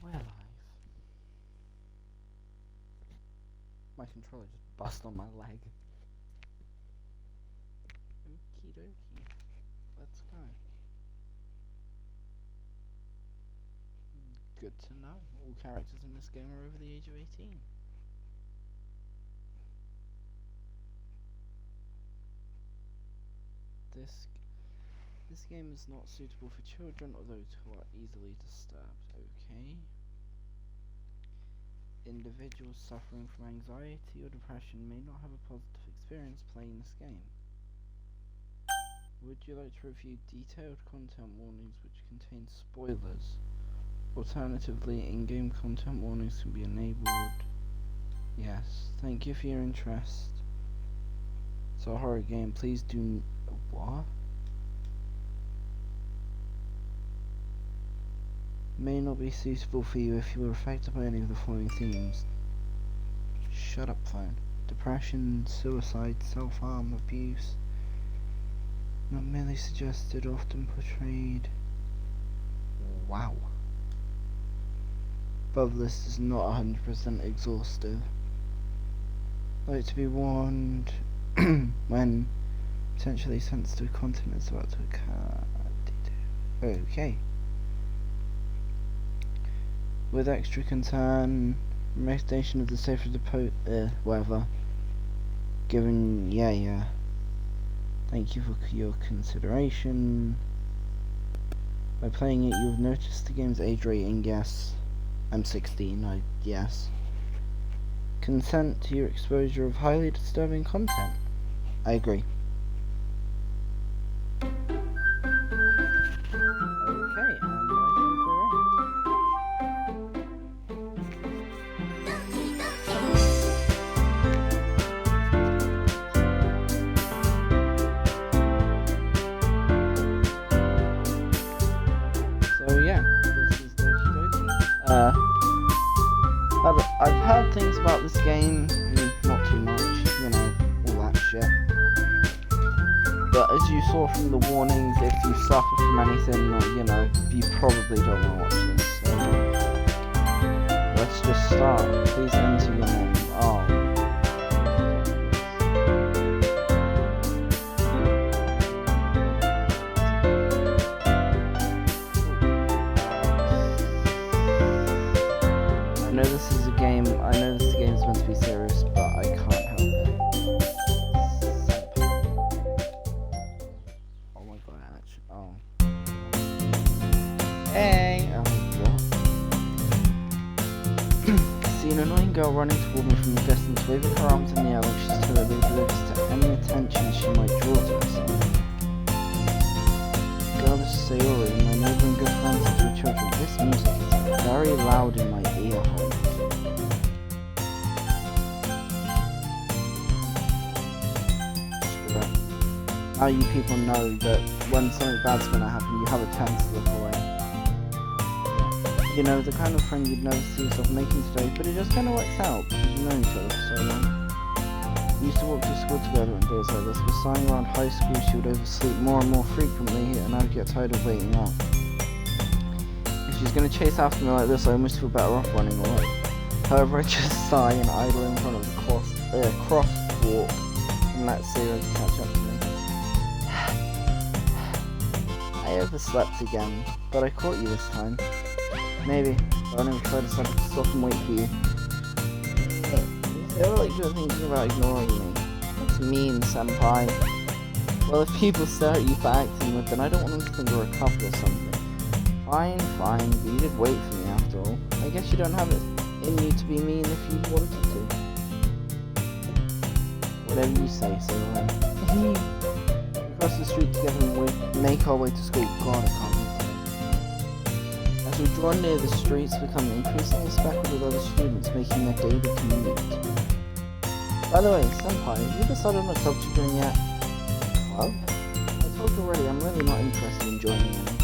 We're live. My controller just bust on my leg. Okie dokie. Let's go. Good to know. All characters in this game are over the age of 18. This game is not suitable for children or those who are easily disturbed. Okay. Individuals suffering from anxiety or depression may not have a positive experience playing this game. Would you like to review detailed content warnings which contain spoilers? Alternatively, in-game content warnings can be enabled. Yes, thank you for your interest. It's a horror game, please do what? May not be suitable for you if you were affected by any of the following themes. Shut up, phone. Depression, suicide, self-harm, abuse. Not merely suggested, often portrayed. Wow. Above list is not 100% exhaustive. Like to be warned when potentially sensitive content is about to occur. Okay. With extra concern, recognition of the safety of the whatever. Given, yeah. Thank you for your consideration. By playing it, you've noticed the game's age rating. Yes, I'm 16. Yes. Consent to your exposure of highly disturbing content. I agree. I've heard things about this game, not too much, all that shit. But as you saw from the warnings, if you suffer from anything, you probably don't want to watch this. So, let's just start. Please enter your name. I know this game is meant to be serious, but I can't help it. Oh my god, actually. Hey! What? See an annoying girl running toward me from the distance, waving her arms in the air like she's totally oblivious to any attention she might draw to herself. Girl, this is Sayori, and my neighbor and good friends and 2 children. This music is very loud in my ear holes. Now you people know that when something bad's gonna happen, you have a chance to look away. The kind of friend you'd never see yourself making today, but it just kinda works out, because you've known each other for so long. We used to walk to school together on days like this, but starting around high school she would oversleep more and more frequently, and I would get tired of waiting up. If she's gonna chase after me like this, I almost feel better off running away. However, I just sigh and idle in front of the crosswalk, and let Sarah catch up to me. I overslept again, but I caught you this time. Maybe, but I never tried to stop and wait for you. You feel like you're thinking about ignoring me. That's mean, senpai. Well, if people stare at you for acting with, then I don't want them to think we're a couple or something. Fine, but you did wait for me after all. I guess you don't have it in you to be mean if you wanted to. Whatever you say, Sayori. Across the street together and we make our way to school. God, I can't wait. As we draw near, the streets become increasingly speckled with other students making their daily commute. By the way, senpai, have you decided on a club to join yet? Club? I told you already, I'm really not interested in joining any.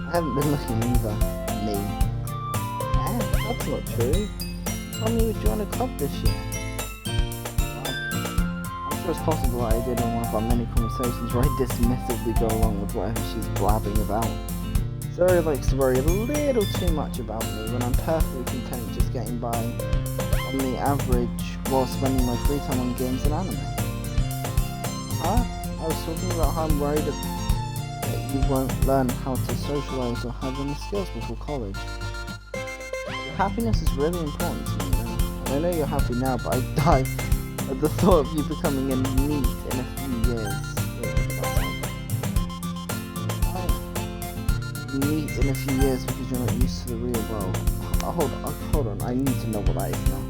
I haven't been looking either. Me. That's not true. You told me you would join a club this year. It was possible that I did in one of our many conversations where I dismissively go along with whatever she's blabbing about. Zuri likes to worry a little too much about me when I'm perfectly content just getting by on the average while spending my free time on games and anime. Huh? I was talking about how I'm worried that you won't learn how to socialize or have any skills before college. Your happiness is really important to me, and I know you're happy now, but I die at the thought of you becoming a NEET in a few years. NEET in a few years because you're not used to the real world. Hold on, I need to know what that is now.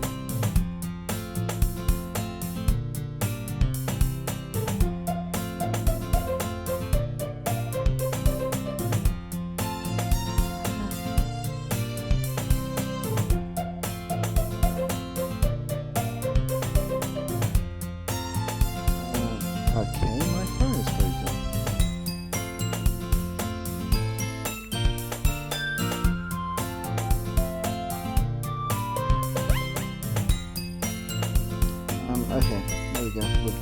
Okay, my phone is frozen. Okay, there we go. What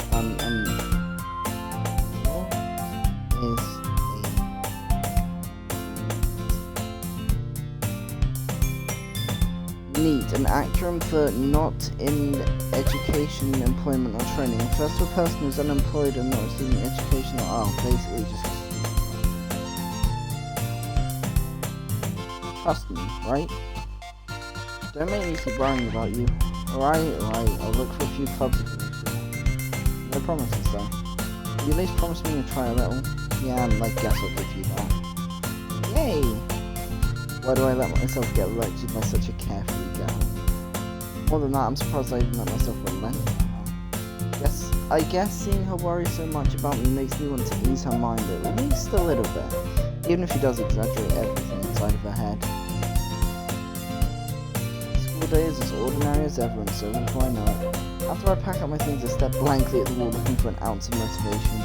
is NEET, an acronym for not in education, employment or training. Refers to a person who's unemployed and not receiving education or basically just trust me, right? Don't make me keep worrying about you. Alright, I'll look for a few clubs if you need to. No promises though. Will you at least promise me to try a little? Yeah, and I guess I'll give you that. Yay! Why do I let myself get lectured by such a carefree girl? More than that, I'm surprised I even let myself relent at her. I guess seeing her worry so much about me makes me want to ease her mind at least a little bit. Even if she does exaggerate everything inside of her head. Day is as ordinary as ever, and so before I know it. After I pack up my things, I step blankly at the wall looking for an ounce of motivation.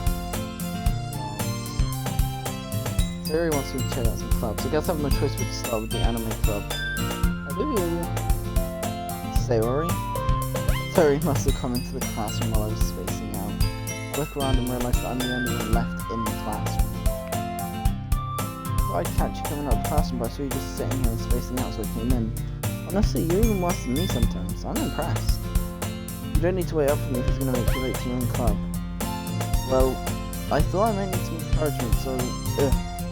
Zuri wants me to check out some clubs. I guess I have no choice but to start with the anime club. Zuri must have come into the classroom while I was spacing out. I look around and realise that I'm the only one left in the classroom. I thought I'd catch you coming out of the classroom, but I saw you just sitting here and spacing out, so I came in. Honestly, you're even worse than me sometimes. I'm impressed. You don't need to wait up for me if it's going to make you late to your own club. Well, I thought I might need some encouragement, so...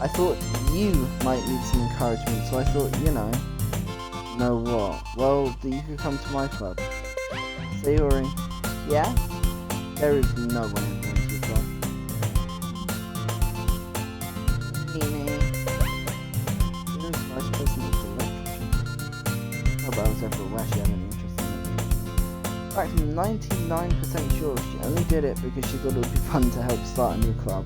I thought you might need some encouragement, so I thought, you know... Know what? Well, you could come to my club. Sayori. Yeah? There is no way I'm going to your club. Vice President for Literature. But I was everywhere she had an interest in literature. In fact, I'm 99% sure she only did it because she thought it would be fun to help start a new club.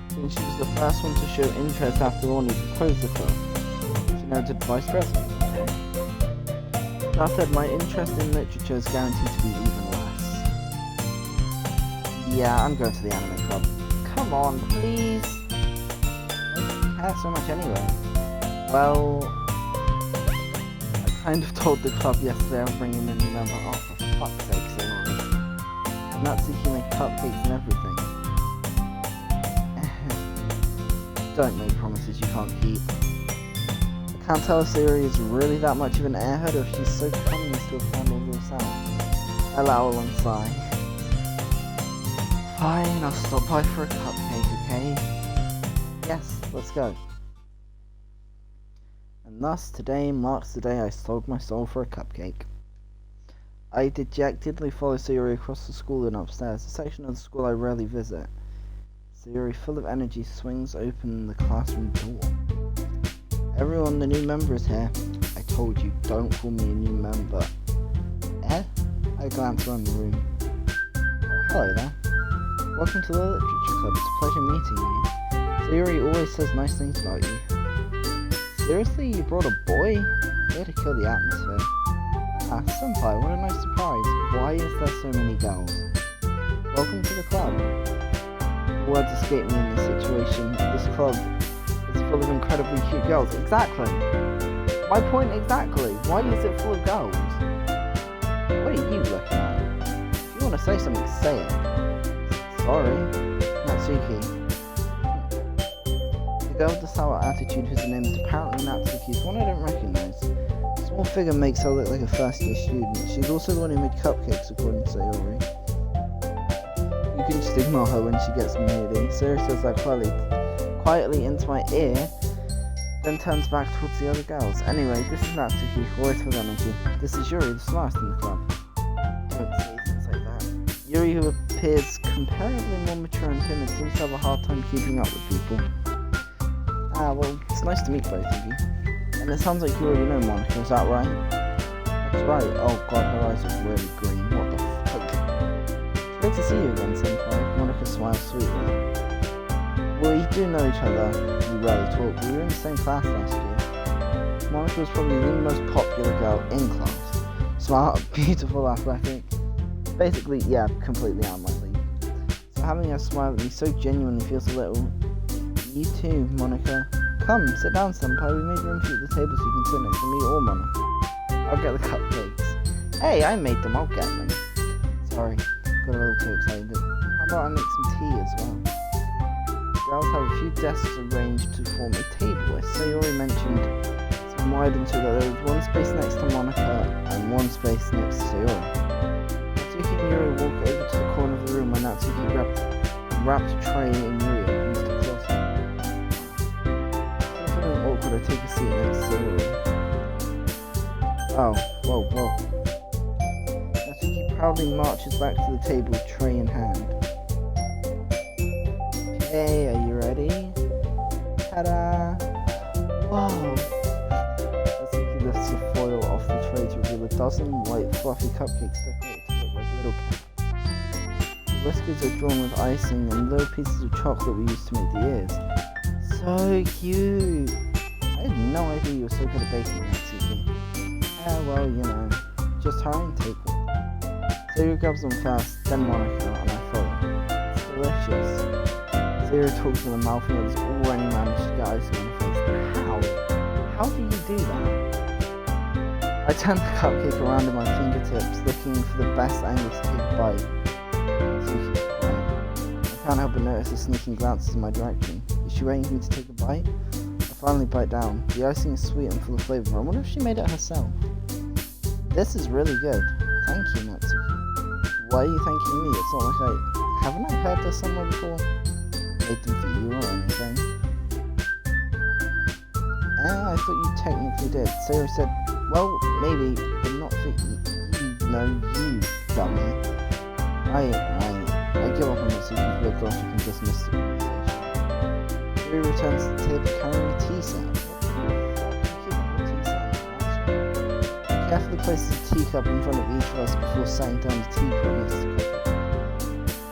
Since she was the first one to show interest after the one who proposed the club, she now did Vice President. Okay. That said, my interest in literature is guaranteed to be even less. Yeah, I'm going to the anime club. Come on, please. Care so much anyway. Well, I kind of told the club yesterday I'm bringing in a new member. Oh, for fuck's sake, Sayori. And that's if you make cupcakes and everything. Don't make promises you can't keep. I can't tell if Sayori is really that much of an airhead or if she's so cunning as to have found all this out. Allow a long sigh. Fine, I'll stop by for a cupcake, okay? Yes, let's go. And thus, today marks the day I sold my soul for a cupcake. I dejectedly follow Sayori across the school and upstairs, a section of the school I rarely visit. Sayori, full of energy, swings open the classroom door. Everyone, the new member is here. I told you, don't call me a new member. Eh? I glance around the room. Oh, hello there. Welcome to the Literature Club, it's a pleasure meeting you. Sayori always says nice things about you. Seriously, you brought a boy? Way to kill the atmosphere. Ah, senpai, what a nice surprise. Why is there so many girls? Welcome to the club. Words escape me in this situation. This club is full of incredibly cute girls. Exactly. My point exactly. Why is it full of girls? What are you looking at? If you want to say something, say it. So Sorry, Natsuki. The girl with the sour attitude whose name is apparently Natsuki is one I don't recognize. The small figure makes her look like a first-year student. She's also the one who made cupcakes, according to Sayori. You can just ignore her when she gets moody. Sayori says that quietly into my ear, then turns back towards the other girls. Anyway, this is Natsuki, always full of energy. This is Yuri, the smartest in the club. Don't say things like that. Yuri, who appears comparatively more mature and timid, seems to have a hard time keeping up with people. Ah, well, it's nice to meet both of you. And it sounds like you already know Monica, is that right? That's right. Oh god, her eyes are really green. What the fuck? It's great to see you again, Senpai. Monica smiles sweetly. We do know each other. We rarely talk. We were in the same class last year. Monica was probably the most popular girl in class. Smart, beautiful, athletic. Basically, yeah, completely out of my league. So having her smile at me so genuinely feels a little... You too, Monica. Come, sit down, Senpai. We made room for you at the table so you can sit next to me or Monica. I'll get the cupcakes. Hey, I made them. I'll get them. Sorry, got a little too excited. How about I make some tea as well? Girls have a few desks arranged to form a table. As Sayori mentioned, it's been widened so that there is one space next to Monica and one space next to Sayori. Natsuki and Yuri walk over to the corner of the room where Natsuki wrapped a tray in Yuri and used to close it. Instead of feeling awkward, I take a seat next to Sayori. Oh, whoa. Natsuki proudly marches back to the table, tray in hand. Hey, are you ready? Ta-da! Whoa! Natsuki lifts the foil off the tray to reveal a dozen white fluffy cupcakes decorated to look like little cats. The whiskers are drawn with icing and little pieces of chocolate we used to make the ears. So cute! I had no idea you were so good at baking, Natsuki. Well, you know, just hurry and take one. Sayori grabs them first, then Monica, and I follow. It's delicious. Sayori talks with her mouth and has already managed to get icing on her face. How do you do that? I turn the cupcake around in my fingertips, looking for the best angle to take a bite. Natsuki's quiet. I can't help but notice her sneaking glances in my direction. Is she waiting for me to take a bite? I finally bite down. The icing is sweet and full of flavour. I wonder if she made it herself. This is really good. Thank you, Natsuki. Why are you thanking me? It's not like haven't I heard this somewhere before? Made them for you or anything? I thought you technically did. Sayori said, well, maybe, but not for you. No, you, dummy. Right. I give up on Natsuki's real gosh, you can dismiss the conversation. Sayori returns to the table carrying a tea set. Carefully places a teacup in front of each of us before setting down the teapot next to the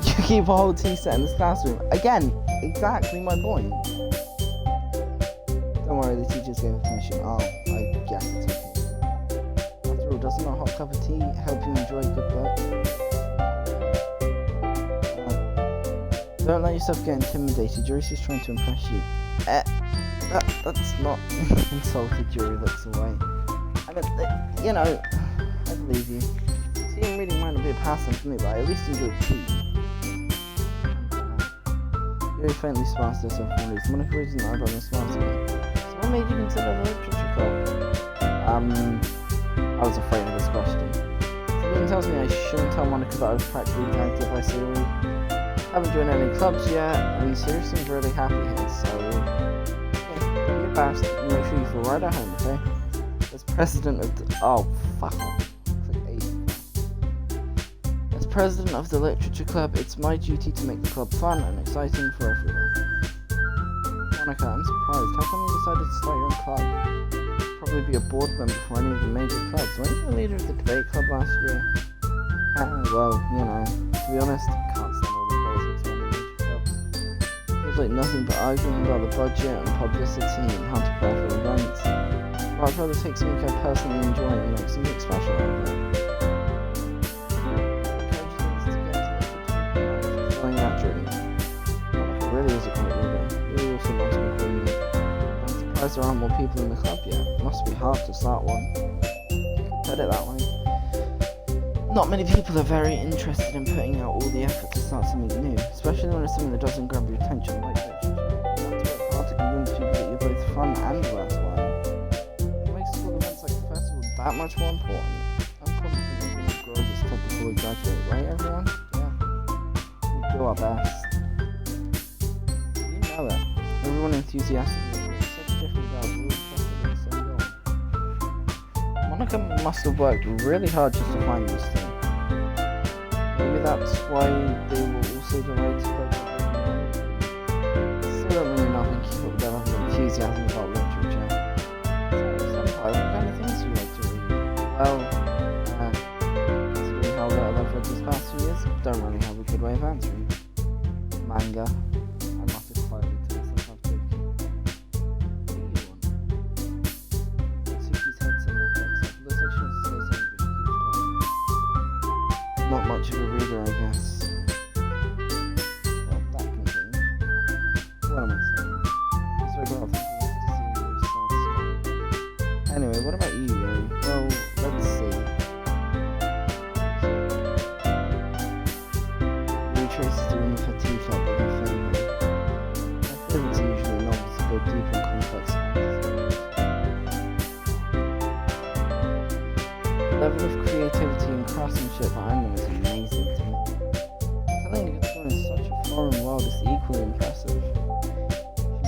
cupcake. You keep a whole tea set in this classroom. Again, exactly my point. Don't worry, the teachers gave us permission. Oh, I guess it's okay. After all, doesn't a hot cup of tea help you enjoy a good book? Don't let yourself get intimidated. Yuri's just trying to impress you. That's not insulted. Yuri looks away. I mean, you know, I believe you. Seeing reading might not be a pastime for me, but I at least enjoy tea. Yuri faintly smiles to herself and leaves. Monica reads an eyebrow and smiles at me. So what made you consider the literature club? I was afraid of this question. Something tells me I shouldn't tell Monica that I was practically dragged up by Sayori. Haven't joined any clubs yet, and Sayori seems really happy here, so... Okay, be embarrassed and make sure you feel right at home, okay? As president of the... Oh, fuck off. As president of the literature club, it's my duty to make the club fun and exciting for everyone. Monica, I'm surprised. How come you decided to start your own club? You'd probably be a board member for any of the major clubs. Weren't you the leader of the debate club last year? Well, you know, to be honest, can't stand all the politics around the major clubs. Feels like nothing but arguing about the budget and publicity and how to prepare for events. I'd rather take something I personally enjoy and make something special out of it. Fulfilling that dream. It really is a great reader. Really also loves book reading. I'm surprised there aren't more people in the club yet. It must be hard to start one. Put it that way. Not many people are very interested in putting out all the effort to start something new, especially when it's something that doesn't grab your attention like literature. You have to work hard to convince people that you're both fun and worthwhile. It makes school events like the festival that much more important. I'm confident we're going to grow this club before we graduate, right everyone? Yeah. We'll do our best. You know it. Everyone enthusiastically agrees. Such a different girl, we're all trusted in the same goal. Monica must have worked really hard just to find these things. Maybe that's why they were also delayed to play. Still don't really know if I can keep up with their level of enthusiasm about literature. So, Senpai, what kind of things do you like to read? Well, considering how little I've read these past few years, don't really have a good way of answering. Manga. I must have quietly to myself after what do you want? Suki's head suddenly perks up. Looks like she wants to say something, but she keeps quiet. Not much of a reader, I guess. Well, that can change. What am I saying? He's very well thinking to see where he starts. Anyway, what about you, Yuri? Well, let's see. Yuri traces the rim of her teeth out with her finger. My favourites are usually novels that go deep and complex fantasy. The level of creativity and craftsmanship behind them is amazing to me. Telling a good story in such a foreign world is equally impressive.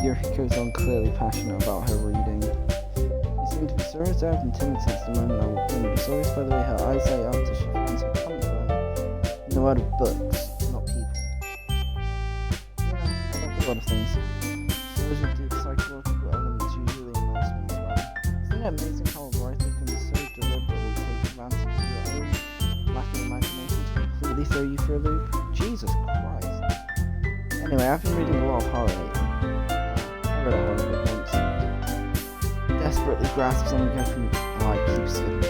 Yuri goes on, clearly passionate about her reading. She seemed to be so reserved and timid since the moment I walked in, but it's always by the way her eyes light up as she finds her comfort in the world of books, not people. Yeah, I like a lot of things. Stories with deep psychological elements usually immerse me as well. Isn't it amazing how a writer can so deliberately take advantage of your own lack of imagination to completely throw you for a loop? Jesus Christ. Anyway, I've been reading a lot of horror lately. I read a horror book once. Desperately grasp something I can... Oh, I keep skipping.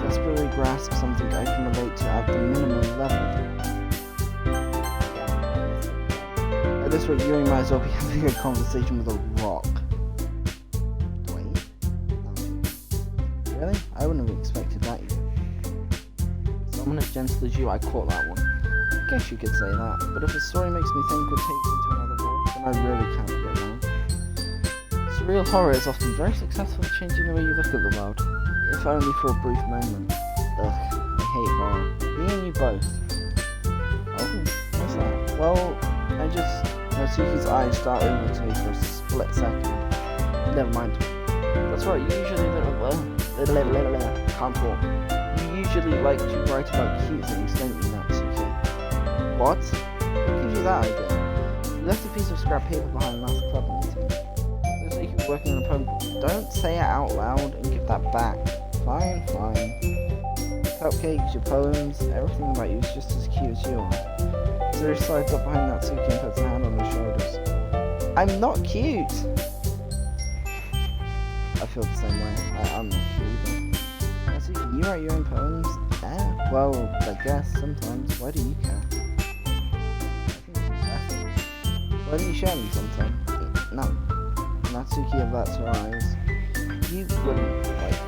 Desperately grasp something I can relate to at the minimum level. At this rate, Yuri might as well be having a conversation with a rock. Wait. Really? I wouldn't have expected that either. Someone as gentle as you, I caught that one. I guess you could say that, but if a story makes me think or takes me to another world, then I really can't get around. Surreal horror is often very successful at changing the way you look at the world, if only for a brief moment. Ugh, I hate horror. Me and you both. Oh, what's that? Well, Natsuki's eyes start over to me for a split second. Never mind. That's right, you usually can't talk. You usually like to write about cute things, don't you, Natsuki? What? What gives you that idea? You left a piece of scrap paper behind last club meeting. Looks like you were working on a poem. Don't say it out loud and give that back. Fine, fine. Cupcakes, your poems, everything about you is just as cute as you are. Zuri slides up behind Natsuki and puts a hand on her shoulders. I'm not cute! I feel the same way. I'm not cute either. Natsuki, you write your own poems? Yeah, well, I guess sometimes. Why do you care? I think it's impressive. Why don't you share me sometime? No. Natsuki averts her eyes. You wouldn't like it.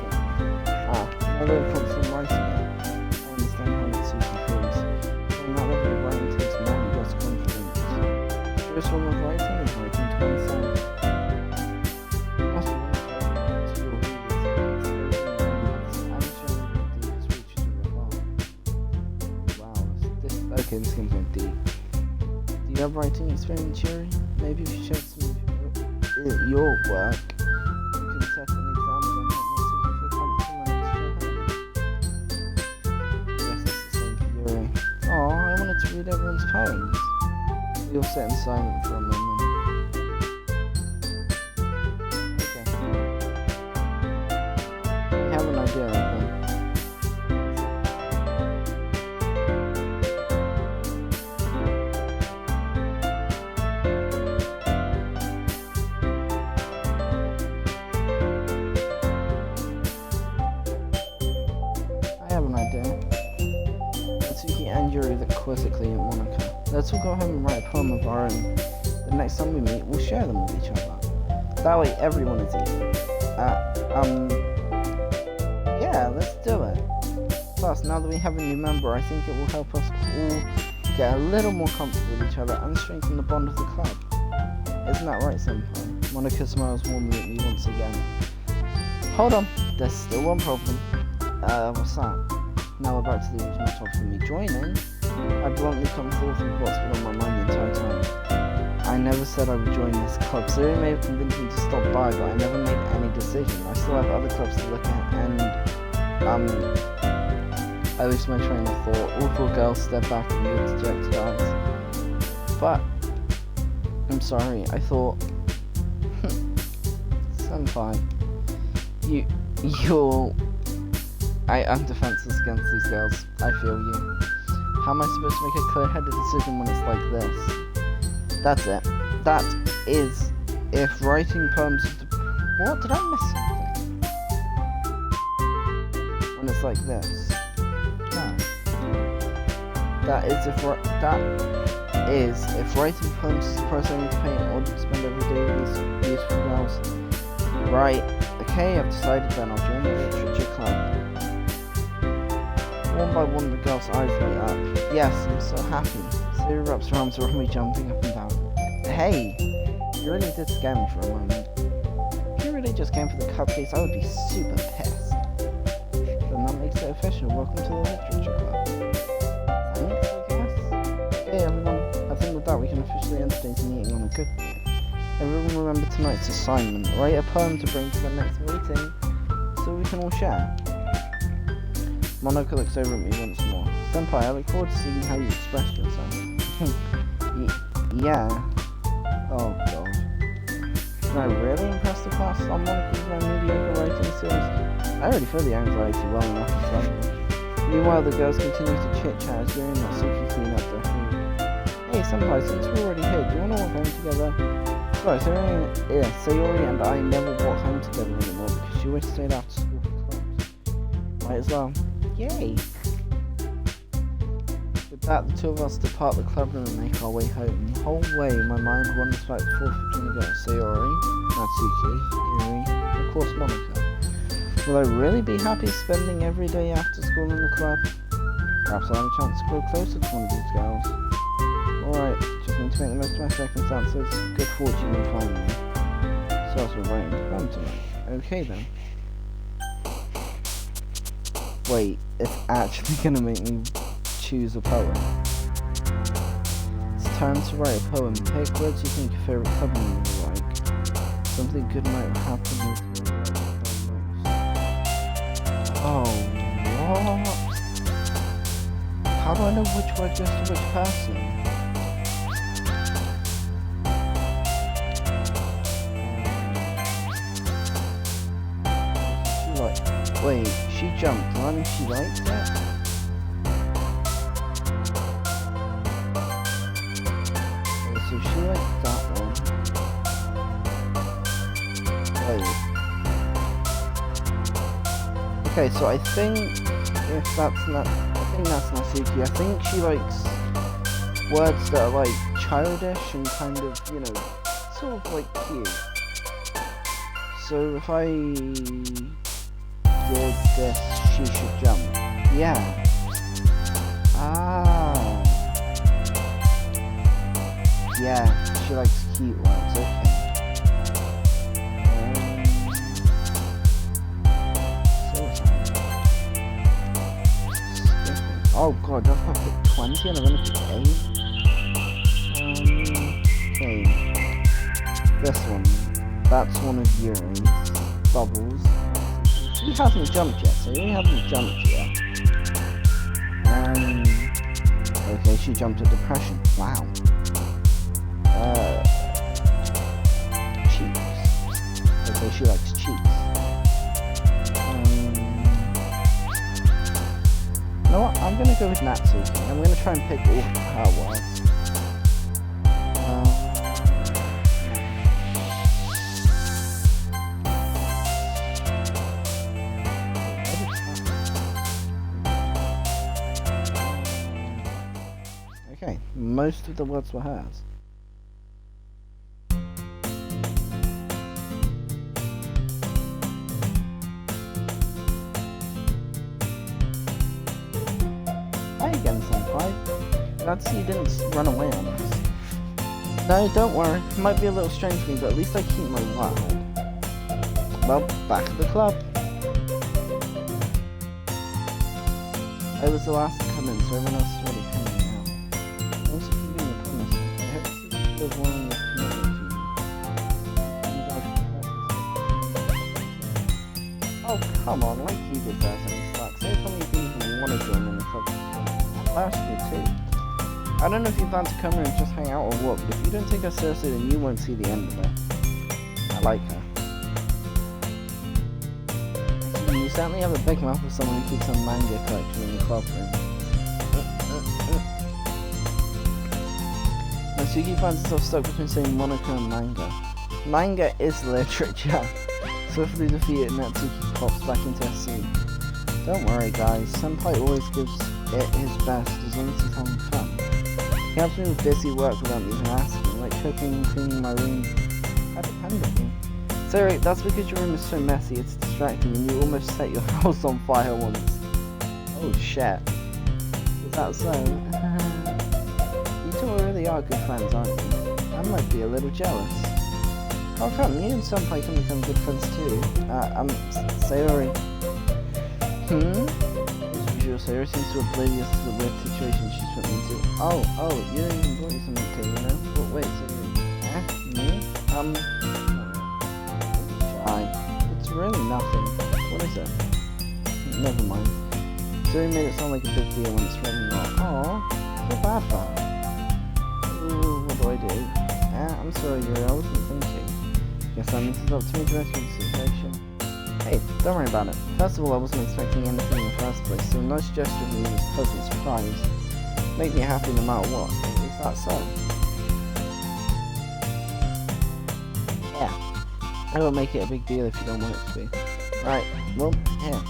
Another comes from writing it. I understand how Natsuki feels. And that level of writing takes more than just confidence. The first form of writing is writing to oneself. You must be willing to your readers, and showing the deepest reaches of your heart. Wow, okay, this game's going deep. Do you have writing experience, Yuri? Maybe if you shared some of your work, you can set an example and make Natsuki feel comfortable enough to share hers. Yes, it's the same for Yuri. Aw, I wanted to read everyone's poems. We all sat in silence for a moment. Okay. I have an idea of them. Natsuki and Yuri look quizzically at Monica. Let's all go home and write a poem of our own. The next time we meet, we'll share them with each other. That way everyone is equal. Yeah, let's do it. Plus, now that we have a new member, I think it will help us all get a little more comfortable with each other and strengthen the bond of the club. Isn't that right, Senpai? Monica smiles warmly at me once again. Hold on, there's still one problem. What's that? Now we're back to the original topic of me joining. I bluntly come forth with what's been on my mind the entire time. I never said I would join this club, so it may have convinced me to stop by, but I never made any decision. I still have other clubs to look at, and I lose my train of thought. Awful girl stepped back at me with dejected eyes. But I'm sorry, I thought Senpai, I'm defenseless against these girls. I feel you. How am I supposed to make a clear-headed decision when it's like this? That's it. That is if writing poems. What? Did I miss something? When it's like this. No. That is if writing poems is the price I need to pay in order to spend every day with these beautiful girls. Right. Okay, I've decided then I'll join the literature club. One by one the girl's eyes light up. Yes, I'm so happy. Siri wraps her arms around me, jumping up and down. Hey! You really did scare me for a moment. If you really just came for the cupcakes, I would be super pissed. Then that makes it official. Welcome to the literature club. Thanks, I guess? Hey everyone, I think with that we can officially end today's meeting on a good note. Everyone remember tonight's assignment. Write a poem to bring to the next meeting so we can all share. Monica looks over at me once more. Senpai, I look forward to seeing how you express yourself. Yeah. Oh god. Can I really impress the class on Monica with my mediocre writing skills? I already feel the anxiety well enough to tell you. Meanwhile, the girls continue to chit-chat as Yuri and Natsuki clean up their food. Hey Senpai, since we're already here, do you want to walk home together? Sorry, Sayori and I never walk home together anymore because she always stayed after school for clubs. Might as well. Yay! With that, the two of us depart the club room and make our way home. The whole way, my mind wanders back and forth between the girls, Sayori, Natsuki, Yuri, and of course Monica. Will I really be happy spending every day after school in the club? Perhaps I'll have a chance to grow closer to one of these girls. Alright, just need to make the most of my circumstances. Good fortune will find me. So else we're writing to come tonight. Okay then. Wait, it's actually gonna make me choose a poem. It's time to write a poem. Pick words you think your favourite club member will like. Something good might happen with you. Oh, what? How do I know which word goes to which person? Wait, she jumped one and she liked it? Okay, so she liked that one. Wait. Okay, so I think if that's not, I think that's Natsuki. I think she likes words that are like childish and kind of, you know, sort of like cute. So if I did this, she should jump. Yeah. Ah. Yeah, she likes cute words, okay. Oh god, I've got to pick 20 and I'm gonna pick 8. Okay. This one. That's one of Yuri's. Bubbles. He hasn't jumped yet, so he hasn't jumped yet. Okay, she jumped at depression. Wow. Cheeks. Okay, she likes cheeks. You know what? I'm gonna go with Natsuki. I'm gonna try and pick all her words. Okay, most of the words were hers. again, Senpai. Glad to see you didn't run away on us. No, don't worry. It might be a little strange for me, but at least I keep my word. Well, back at the club. I was the last to come in, so everyone else is already coming now. Thanks for keeping your promise. I hope this is the one with commitment to you. Oh, come on, like you deserve any slack. Say if only you didn't even want to join in the club. And last year too. I don't know if you plan to come here and just hang out or what, but if you don't take her seriously, then you won't see the end of it. I like her. You certainly have a big mouth for someone who keeps a manga collection in the club room. Natsuki finds himself stuck between saying Monaco and manga. Manga is literature. Swiftly defeated, Natsuki pops back into her scene. Don't worry guys, Senpai always gives it his best as long as he's having fun. He helps me with busy work without me even asking, like cooking and cleaning my room. I depend on you. Sorry, that's because your room is so messy, it's distracting and you almost set your house on fire once. Oh shit. Is that so? You two really are good friends, aren't you? I might be a little jealous. How come? You and Senpai can become good friends too. Sayori. As usual, Sayori seems to oblivious to the weird situation she's put me into. Oh, you don't even brought you something to, you know? But wait, Sayori. Me? It's really nothing. What is it? Never mind. Sayori made it sound like a big deal when it's really not. Aww, feel bad for her. Ooh, what do I do? I'm sorry, Yuri, I wasn't thinking. Guess that means it's up to me to rescue the situation. Hey, don't worry about it. First of all, I wasn't expecting anything in the first place, so a nice gesture of me was a pleasant surprise. Make me happy no matter what. Is that so? Yeah. I don't make it a big deal if you don't want it to be. Right, well, here.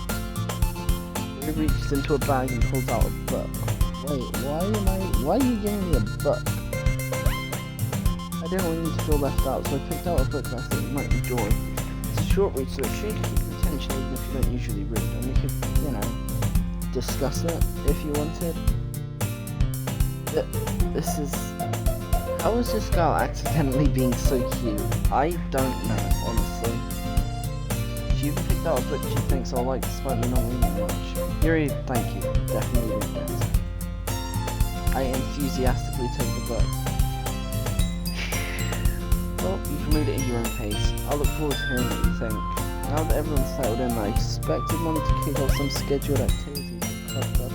He reaches into a bag and pulls out a book. Wait, why are you giving me a book? I didn't want you to feel left out, so I picked out a book that I thought you might enjoy. It's a short read, so it should keep your attention even if you don't usually read, and we could, you know, discuss it if you wanted. This is... How is this girl accidentally being so cute? I don't know, honestly. She even picked out a book she thinks I'll like despite me not reading much. Yuri, thank you. Definitely read this. I enthusiastically take the book. Well, you can read it at your own pace. I look forward to hearing what you think. Now that everyone's settled in, I expected Monica to kick off some scheduled activities at the club.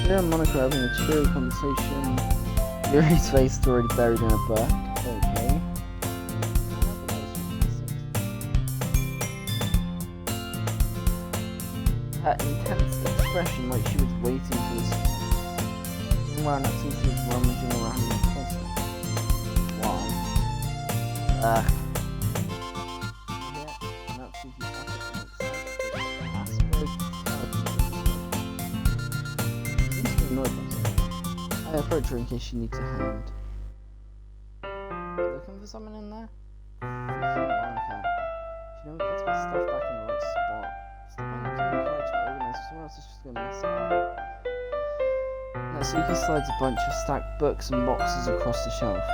Here and Monica are having a cheery conversation. Yuri's face is already buried in a book. Okay. Her intense expression like she was waiting for this. Meanwhile, Natsuki was rummaging around in the closet. Why? I approach her in case she needs a hand. Looking for someone in there? She never puts my stuff back in the right spot. Stepping up to the couch and organize, someone else is just gonna mess it up. Natsuki slides a bunch of stacked books and boxes across the shelf.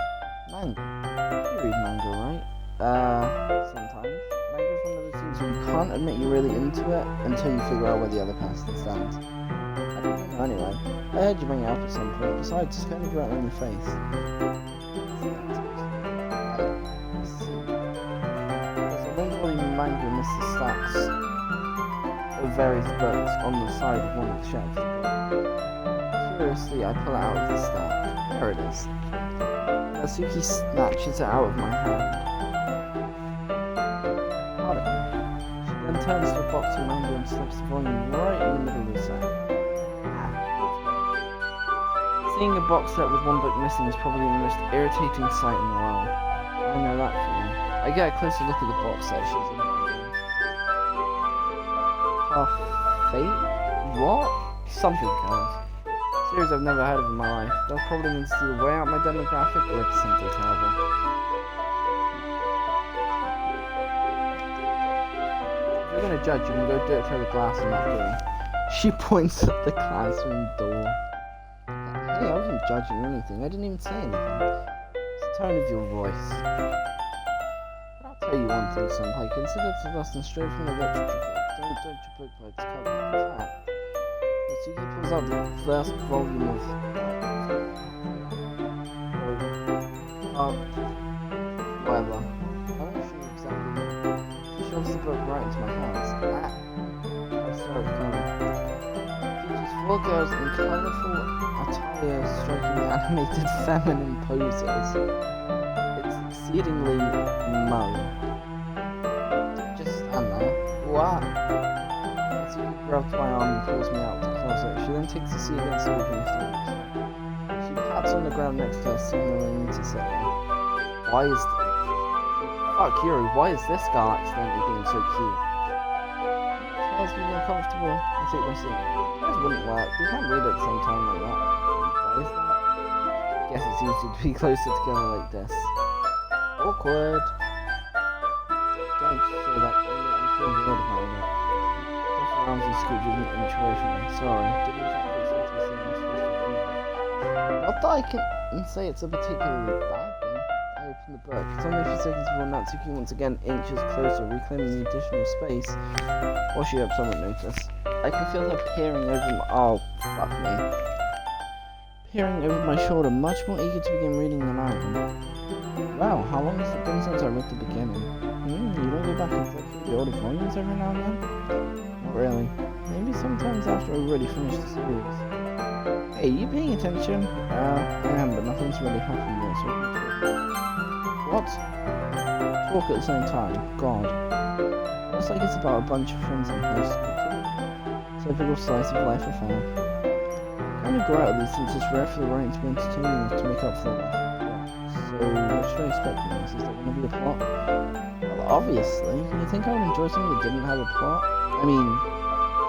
Manga. You read manga, right? Sometimes. Manga is one of those things where you can't admit you're really into it until you figure out where the other person stands. Anyway, I heard you bring it up at some point. Besides, it's kind of right in your face. There's a long manga in Mr. Stacks of various books on the side of one of the shelves. Curiously, I pull it out of the stack. There it is. Natsuki snatches it out of my hand. Pardon me. She then turns to a box of manga and slips the volume right in the middle of the set. Seeing a box set with one book missing is probably the most irritating sight in the world. I know that feeling. I get a closer look at the box set she's in. Fate? What? Something else. Series I've never heard of in my life. That probably means it's either way out my demographic or it's simply terrible. If you're gonna judge, you can go do it through the glass and not do it. She points at the classroom door. Hey, I wasn't judging or anything. I didn't even say anything. It's the tone of your voice. But I'll tell you one thing, Senpai. Consider it's a lesson straight from the literature book. Don't judge a book by its cover. In fact, Natsuki pulls out the first volume of whatever. I'm not sure exactly. She shoves the book right into my hands. I start the cover. Features 4 girls in colourful attire striking animated feminine poses. It's exceedingly mo. Just stand there. What? Natsuki grabs my arm and pulls me out of the closet. She then takes a seat against the wall and throws. She pats on the ground next to her, signaling to sit there. Why is fuck Yuri, why is this guy accidentally being so cute? It makes me more comfortable. I take my seat. This wouldn't work. We can't read at the same time like that. Why is that? Guess it's easy to be closer together like this. Awkward. Don't say that. I'm feeling weird about it. Push around and scooch with an inch away from me. Sorry. Didn't exactly expect to see my sister. Not that I can say it's a particularly bad thing. I open the book. It's only a few seconds before Natsuki once again inches closer, reclaiming the additional space while she hopes I won't notice. I can feel her peering over my... Oh, fuck me. Peering over my shoulder, much more eager to begin reading than I am. Wow, how long has it been since I read the beginning? You don't go back and flip through the older volumes every now and then? Not really. Maybe sometimes after I already finished the series. Hey, you paying attention? I am, but nothing's really happening yet, so... What? Talk at the same time. God. Looks like it's about a bunch of friends in high school. Typical slice of life affair. I only grow out of these since it's rare for the writing to be entertaining enough to make up for the lack of plot. So, what should I expect from this? Is there going to be a plot? Well, obviously. You think I would enjoy something that didn't have a plot? I mean,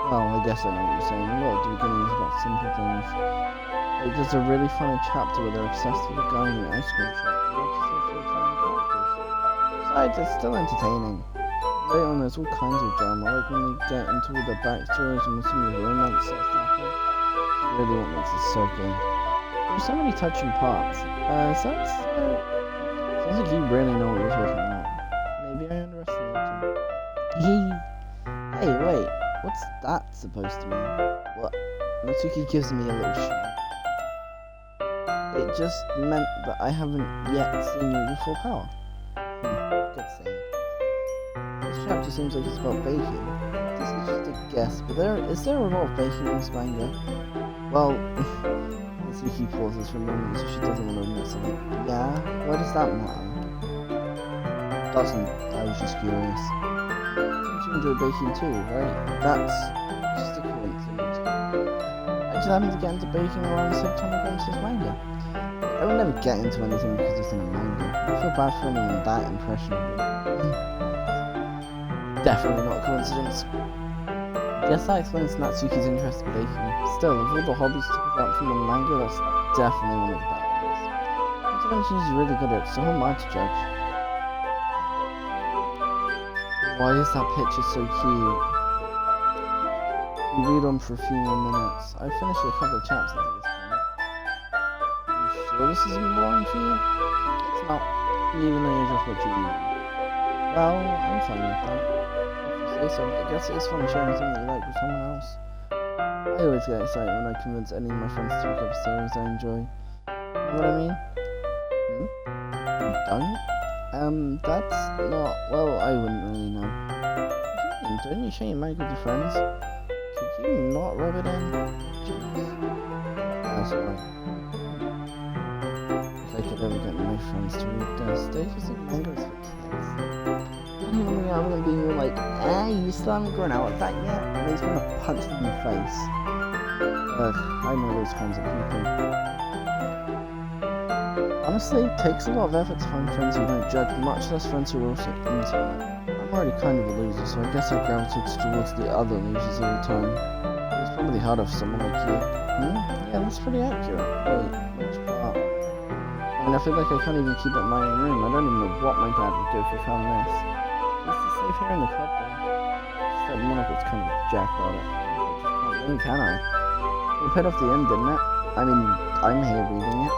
well, I guess I know what you're saying. A lot of the beginnings about simple things. Like, there's a really funny chapter where they're obsessed with a guy in the ice cream shop. Besides, it's still entertaining. Later on, there's all kinds of drama, like when they get into all the backstories and some of the romance stuff happen. It's really what makes it so good. There's so many touching parts. Sounds like you really know what you're talking about. Maybe I underestimated you. Hey, wait, what's that supposed to mean? What? Natsuki gives me a little shot. It just meant that I haven't yet seen your full power. Good saying. This chapter seems like it's about baking. This is just a guess, but is there a lot of baking in this manga? Well, Natsuki pauses for a moment so she doesn't want to admit something. Yeah? Why does that matter? Doesn't. I was just curious. Don't you enjoy baking too, right? That's just a coincidence. I just happened to get into baking around the same time I got into this manga. I would never get into anything because it's in a manga. I feel bad for anyone that impressionable. Definitely not a coincidence. Guess that explains Natsuki's interest in baking. Still, of all the hobbies to pick up from a manga, that's definitely one of the better ones. Not to mention she's really good at it, so who am I to judge? Why is that picture so cute? We read on for a few more minutes. I finished a couple of chapters at this point. You sure this isn't boring for you? It's not, even though you're just what you read. Well, I'm fine with that. So I guess it is fun sharing something you like with someone else. I always get excited when I convince any of my friends to pick up a series I enjoy. You know what I mean? You don't? That's not... Well, I wouldn't really know. Don't you share your manga with your friends? Could you not rub it in? Jeez. That's right. If I could ever get my friends to read this, they just think mangas for kids. Coming out and being all like, you still haven't grown out of that yet? And he's gonna punch them in the face. I know those kinds of people. Honestly, it takes a lot of effort to find friends who don't judge, much less friends who are also into it. I'm already kind of a loser, so I guess I gravitate towards the other losers all the time. It's probably harder for someone like you. Yeah, that's pretty accurate. Wait, which part? I mean, I feel like I can't even keep it in my own room. I don't even know what my dad would do if he found this. This is safe here in the club, though. Just that Monica's kind of jacked about it. I just can't When can I? It paid off the end, didn't it? I mean, I'm here reading it.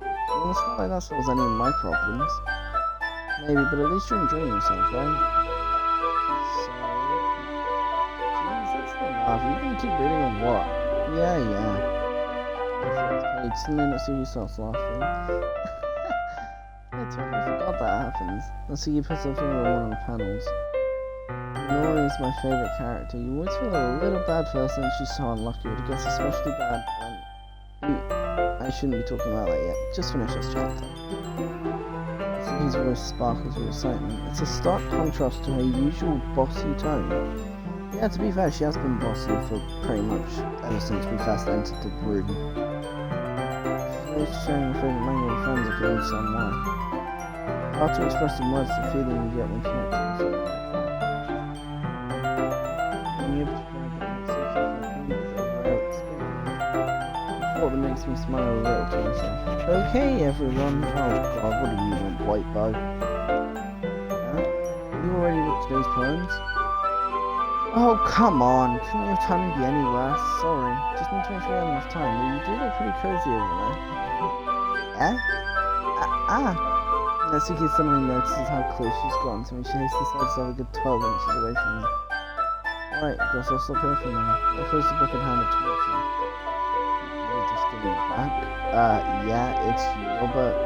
Well, it's not like that solves any of my problems. Maybe, but at least you're enjoying yourself, right? So... Jeez, that's not enough. You can keep reading or what? Yeah. Suddenly Natsuki starts laughing. I totally forgot that happens. Natsuki puts her finger on one of the panels. Nori is my favourite character. You always feel a little bad for her since she's so unlucky, but it gets especially bad when... I shouldn't be talking about that yet. Just finish this chapter. Natsuki's voice sparkles with excitement. It's a stark contrast to her usual bossy tone. Yeah, to be fair, she has been bossy for pretty much ever since we first entered the room. She's sharing her favourite manga with friends if you understand why. Hard to express in words the feeling you get when connected with someone like that. What makes me smile a little to myself. Okay, everyone. Oh god, what do you want, White Bow? Huh? You already looked at those poems? Oh, come on. Couldn't your timing be any worse? Sorry. Just need to make sure we have enough time. But you do look pretty cozy over there. Eh? Natsuki suddenly notices how close she's gotten to me. She hastily decides to have a good 12 inches away from me. Alright, guess I'll stop here for now. I close the book and hand it towards her. You'll just give it back? Yeah, it's your book.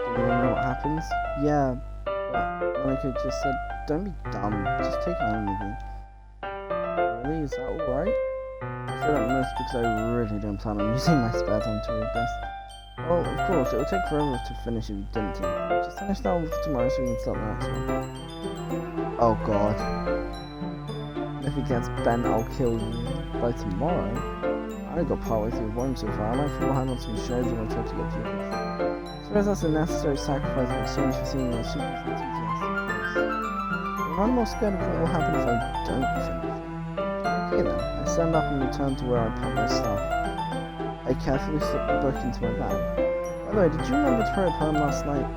Do you wanna know what happens? Yeah, but Monica just said, don't be dumb, just take it home with you. Really? Is that alright? I say that most because I really don't plan on using my spare time to read this. Well, of course, it will take forever to finish if you didn't take it. Just finish that one for tomorrow so we can start the next one. Oh god. If it gets bent, I'll kill you. By tomorrow? I only got partway through the volume so far. I might fall behind on some shows when I try to get through this. I suppose that's a necessary sacrifice in exchange for seeing your super enthusiastic face. But I'm more scared of what will happen if I don't finish it. Okay then, I stand up and return to where I put my stuff. I carefully slip the book into my bag. By the way, did you remember to write a poem last night?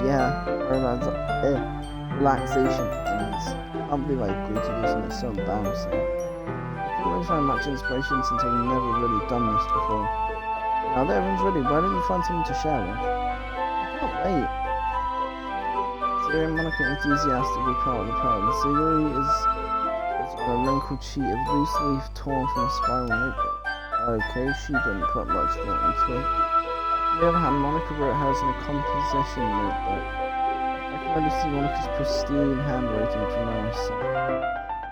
Yeah, relaxation things. I can't believe I agreed to do something so embarrassing. I couldn't really find much inspiration since I've never really done this before. Now that everyone's ready, why don't you find something to share with? I can't wait. Sayori and Monica enthusiastically part of the poem. Sayori is on a wrinkled sheet of loose leaf torn from a spiral notebook. Okay, she didn't put much thought into it. On the other hand, Monica wrote hers in a composition notebook. I can already see Monica's pristine handwriting from where I sit.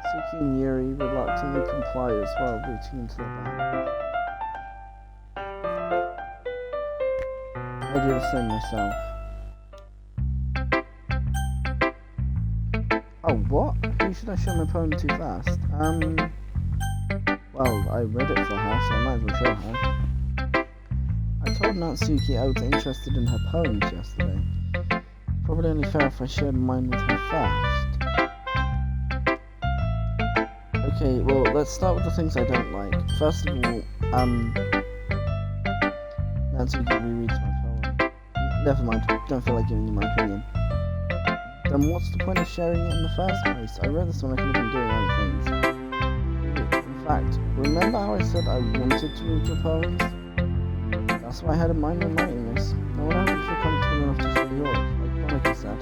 Suki and Yuri reluctantly comply as well, reaching into their bag. I do the same myself. Oh, what? Who should I show my poem too fast? Well, I read it for her, so I might as well show her. I told Natsuki I was interested in her poems yesterday. Probably only fair if I shared mine with her first. Okay, well, let's start with the things I don't like. First of all, Natsuki rereads my poem. Never mind, don't feel like giving you my opinion. Then what's the point of sharing it in the first place? I read this when I could have been doing other things. In fact, remember how I said I wanted to read your poems? That's why I had in mind when writing this. No one ever feel comfortable enough to share yours, like Monica said.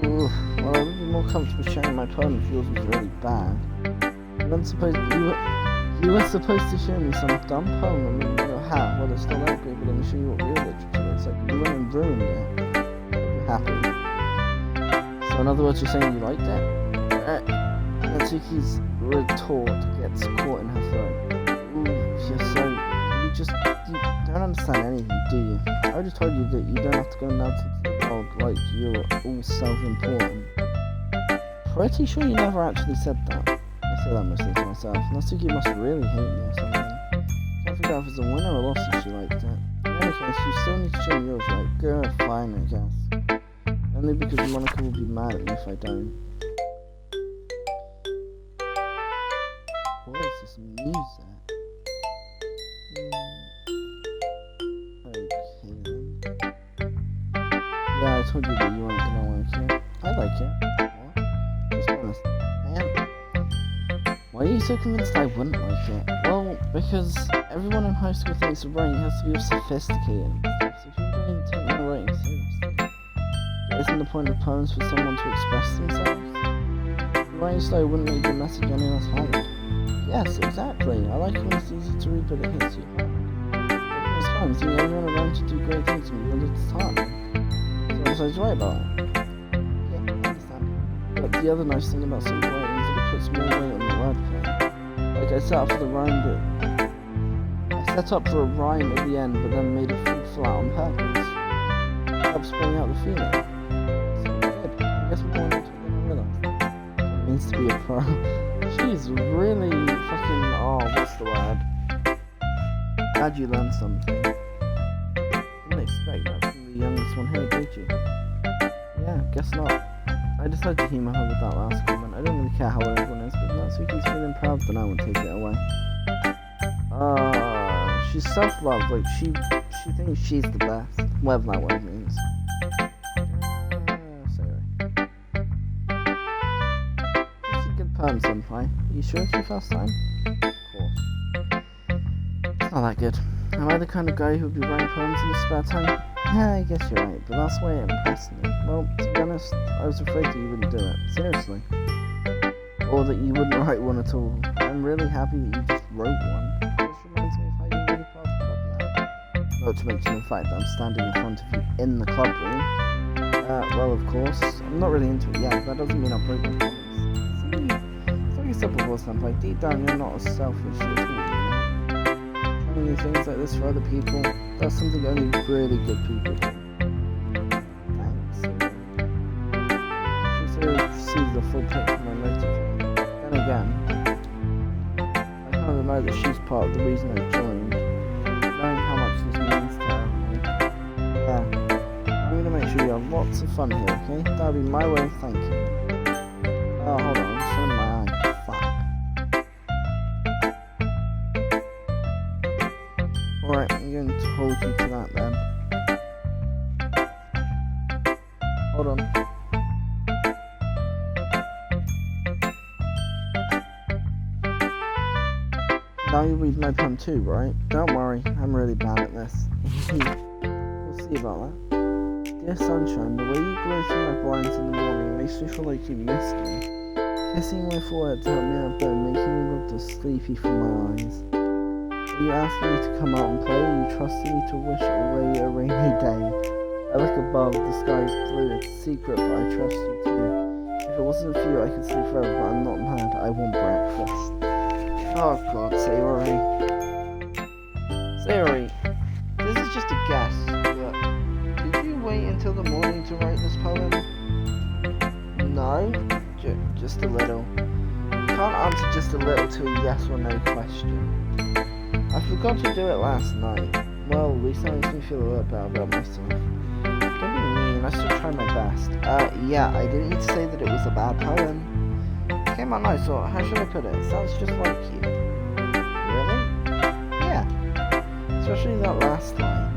Ooh, well, I would be more comfortable sharing my poem if yours was really bad. You were supposed to show me some dumb poem and then go, ha, well it's still that great, but let me show you what real literature is. Like, you went and ruined it. You're happy. So in other words, you're saying you liked it? Natsuki's retort gets caught in her throat. Ooh, you don't understand anything, do you? I just told you that you don't have to go nuts into the world like you're all self-important. Pretty sure you never actually said that. I say that mostly to myself. Natsuki must really hate me or something. Can't figure out if it's a win or a loss if she liked it. In any case, you still need to show me yours, right? Good, fine, I guess. Only because Monica will be mad at me if I don't. What is this music? Okay then. Yeah, I told you that you weren't gonna like it. I like it. What? Just honest. Man. Why Why are you so convinced I wouldn't like it? Well, because everyone in high school thinks writing has to be sophisticated and stuff, so people don't even take my writing seriously. But isn't the point of poems for someone to express themselves? Your writing style wouldn't make your message any less valid. Yes, exactly. I like when it's easy to read but it hits you hard. It's fun seeing everyone around you do great things and you at the time. So I was right about it. Yeah, I understand. But the other nice thing about simple writing is that it puts more weight on the wordplay. Like I set up for the rhyme at the end, but then made it fall flat on purpose. It helps bring out the feeling. So good. I guess we're going into it with us. It means to be a pro. She's really fucking. Oh, what's the word? Glad you learned something. Didn't expect that from the youngest one here, did you? Yeah, guess not. I decided to humour her with that last comment. I don't really care how everyone is, but Natsuki's feeling proud, then I won't take it away. She's self-loved, like she thinks she's the best, whatever that word means. Sorry. It's a good poem, senpai. Are you sure it's your first time? Of course. It's not that good. Am I the kind of guy who would be writing poems in his spare time? Yeah, I guess you're right, but that's why it impressed me. Well, to be honest, I was afraid that you wouldn't do it. Seriously. Or that you wouldn't write one at all. I'm really happy that you just wrote one. This reminds me of how you really part of the club now. Not to mention the fact that I'm standing in front of you in the club room. Well, of course, I'm not really into it yet, but that doesn't mean I'll break my promise. See, it's like I said before, Senpai, deep down you're not as selfish as you know. Trying new things like this for other people, that's something only really good people do. Thanks. She sort of sees the full picture of my motive. Then again, I kind of know that she's part of the reason I joined, knowing how much this means to her. Yeah, I'm going to make sure you have lots of fun here, okay? That'll be my way of thanking you. Oh, hold on, I'm just in my eye. Fuck. Alright, I'm going to hold you to that then. Hold on. Now you read my poem too, right? Don't worry, I'm really bad at this. We'll see about that. Dear sunshine, the way you glow through my blinds in the morning makes me feel like you missed me. Kissing my forehead to help me out of bed, making me rub the sleepy from my eyes. Are you asking me to come out and play, or are you trusting me to wish away a rainy day? I look above, the sky is blue, it's a secret, but I trust you too. If it wasn't for you, I could sleep forever, but I'm not mad, I want breakfast. Oh god, Sayori. Sayori, this is just a guess, but did you wait until the morning to write this poem? No? Just a little. You can't answer just a little to a yes or no question. I forgot to do it last night. Well, at least that makes me feel a little better about myself. Don't be mean, I still tried my best. Yeah, I didn't need to say that it was a bad poem. It came out nice, or how should I put it? It sounds just like you. Really? Yeah. Especially that last line.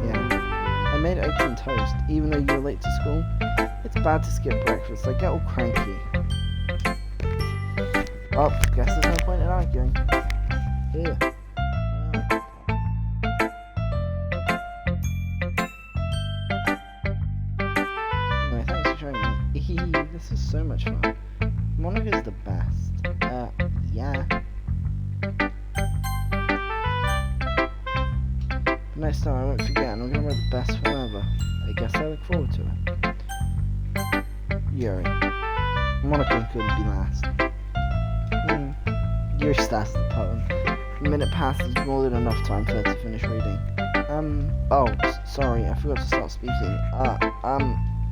Yeah. I made eggs and toast, even though you were late to school. It's bad to skip breakfast, I get all cranky. Oh, guess there's no point in arguing. Here. Anyway, thanks for showing me. This is so much fun. Monica's the best. Yeah. But next time I won't forget, and I'm gonna write the best poem ever. I guess I look forward to it. Yuri. Monica couldn't be last. Your starts the poem. A minute passes more than enough time for her to finish reading. Oh, sorry, I forgot to start speaking.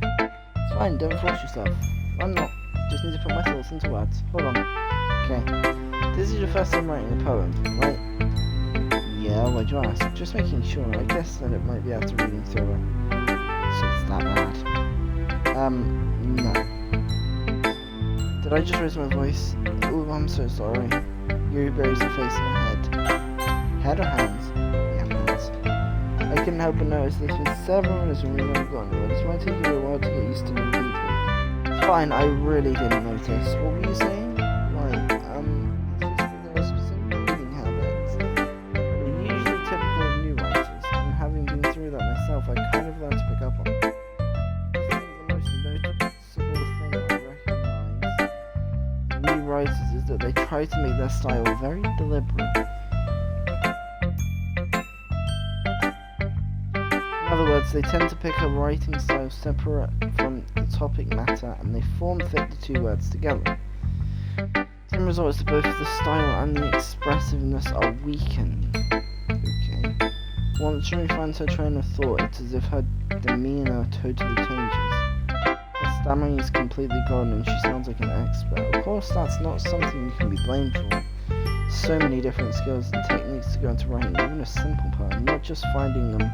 It's fine, don't force yourself. I'm not. Just need to put my thoughts into words. Hold on. Okay. This is your first time writing a poem, right? Yeah, why'd you ask? Just making sure. I guess that it might be after reading through it. So it's that bad. No. Did I just raise my voice? Ooh, I'm so sorry. Yuri buries her face in her head. Head or hands? Yeah, hands. I couldn't help but notice that it's been several minutes and we've never gotten anywhere. This might take you a while to get used to new people. It's fine, I really didn't notice. What were you saying? Right, it's just that there are specific reading habits that are usually typical of new writers, and having been through that myself, I kind of learned to pick up on it. I think the most noticeable thing I recognise in new writers is that they try to make their style very deliberate. In other words, they tend to pick a writing style separate from the topic matter, and they form-fit the two words together. The end result is that both the style and the expressiveness are weakened. Okay. Once she finds her train of thought, it's as if her demeanour totally changes. Her stammering is completely gone, and she sounds like an expert. Of course, that's not something you can be blamed for. So many different skills and techniques to go into writing even a simple poem, not just finding them,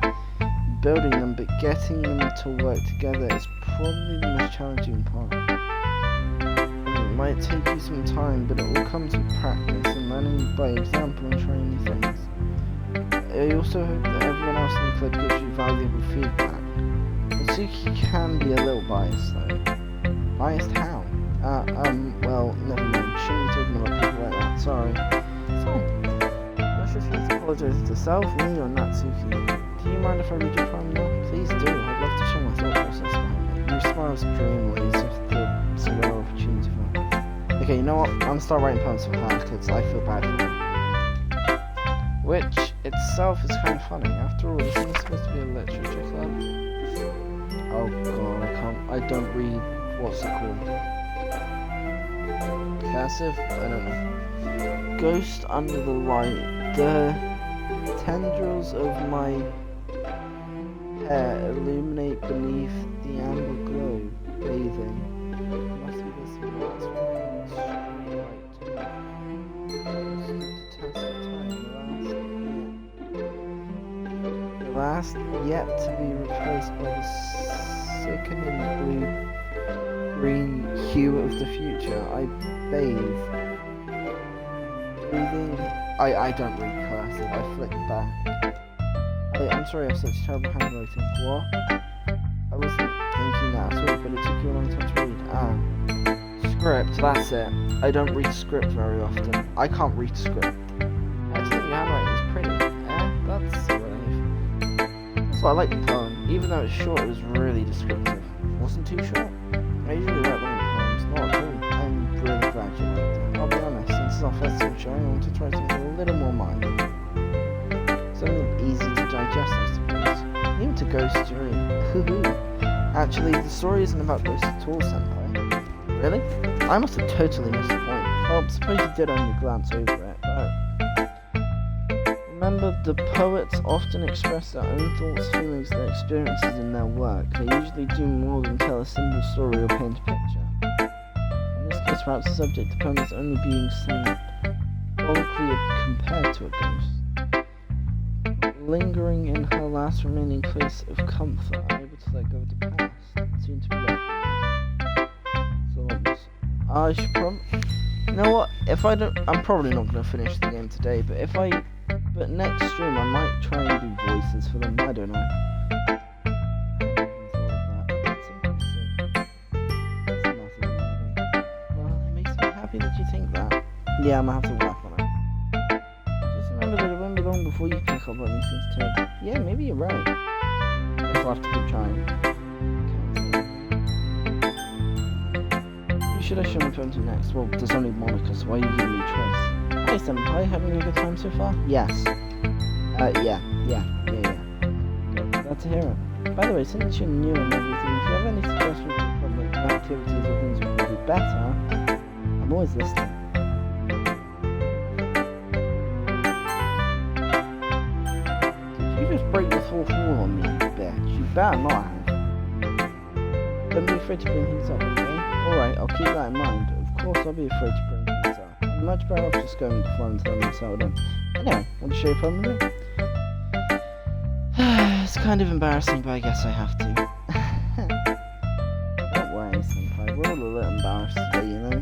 building them, but getting them to work together is probably the most challenging part. It might take you some time, but it all comes with practice and learning by example and trying new things. I also hope that everyone else in the club gives you valuable feedback. Atsuki can be a little biased though. Biased how? Well, never mind. Shouldn't be talking about people like that, sorry. So, Josh refused to apologise to self, me, or Natsuki. Do you mind if I read your poem now? Please do. I'd love to share my thought process behind it. Your smile's dreamily as if there's a rare opportunity for her. Okay, you know what? I'm gonna start writing poems for her because I feel bad for her. Which itself is kind of funny. After all, this is supposed to be a literature club. Oh god, I don't read, what's it called? Cursive? I don't know. Ghost under the light. The tendrils of my hair illuminate beneath the amber glow, bathing. Must be this last the last yet to be replaced by the sickening blue-green hue of the future. I bathe. Breathing. I don't read cursive, I flick back. I'm sorry I have such terrible handwriting. What? I wasn't thinking that at all, but it took you a long time to read. Script, that's it. I don't read script very often. I can't read script. I just think your handwriting is pretty. That's right. So I like the poem. Even though it's short, it was really descriptive. It wasn't too short. I usually write long poems, not at all. I'm really glad you liked it. I'll be honest, since it's our first time showing, I want to try something a little more minded. Something easy to digest, I suppose. Even to Ghost Dream. Actually, the story isn't about ghosts at all, Senpai. Really? I must have totally missed the point. Well, suppose you did only glance over it, but... Remember, the poets often express their own thoughts, feelings, their experiences in their work. They usually do more than tell a simple story or paint a picture. In this case, perhaps the subject of the poem is only being symbolically compared to a ghost. Lingering in her last remaining place of comfort, unable to let go of the past, soon to be left. So I should probably... You know what? If I don't... I'm probably not going to finish the game today, but if I... But next stream I might try and do voices for them, I don't know. Well, it makes me happy that you think that. Yeah, I'm gonna have to work on it. Just remember that it won't be long before you pick up on these things too. Yeah, maybe you're right. I guess I'll have to keep trying. Who should I show my phone to next? Well, there's only Monica, so why are you giving me a choice? Hey Senpai, having a good time so far? Yes. Yeah. Glad to hear it. By the way, since you're new and everything, if you have any suggestions for public activities or things we can do better, I'm always listening. Did you just break the fourth wall on me, you bitch? You better not have. Don't be afraid to bring things up, okay? Alright, I'll keep that in mind. Of course I'll be afraid to bring things up. I'm much better off just going with the flow and telling them settled in. Anyway, want to show you a poem with me? It's kind of embarrassing, but I guess I have to. Don't worry, Senpai, we're all a little embarrassed today, you know?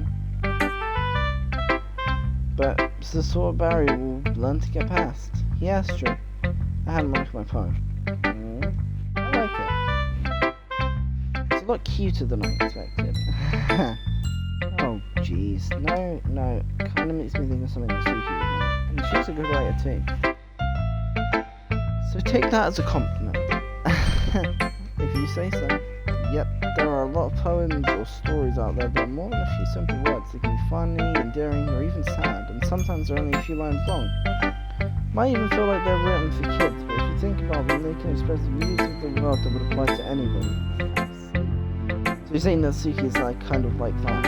But it's the sort of barrier we'll learn to get past. Yeah, it's true. I hadn't marked my poem. I like it. It's a lot cuter than I expected. Oh jeez, no, kind of makes me think of something that Suki would know. And she's a good writer too. So take that as a compliment. If you say so. Yep, there are a lot of poems or stories out there that are more than a few simple words. They can be funny, endearing, or even sad, and sometimes they're only a few lines long. Might even feel like they're written for kids, but if you think about them, they can express views of the world that would apply to anybody. So you're saying that Suki is like kind of like that.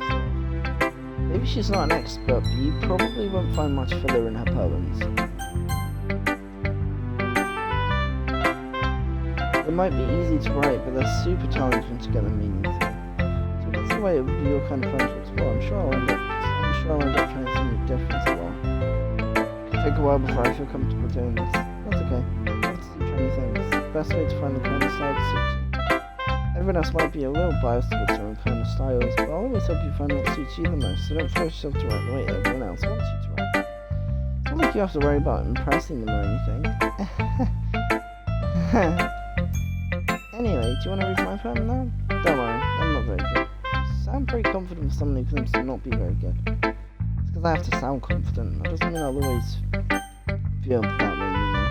So, maybe she's not an expert, but you probably won't find much filler in her poems. It might be easy to write, but they're super challenging to get the meaning to. So that's the way it would be your kind of poem to explore. I'm sure I'll end up trying something different as well. It'll take a while before I feel comfortable doing this. That's okay. Let's do try new things. The best way to find the kind of style that suits you. Everyone else might be a little biased towards their own kind of styles, but I'll always help you find what suits you the most, so don't force yourself to write the way everyone else wants you to write. It's not like you have to worry about impressing them or anything. Anyway, do you want to read my poem now? Don't worry, I'm not very good. I sound pretty confident for someone who claims to not be very good. It's because I have to sound confident. That doesn't mean I'll always feel that way, you know.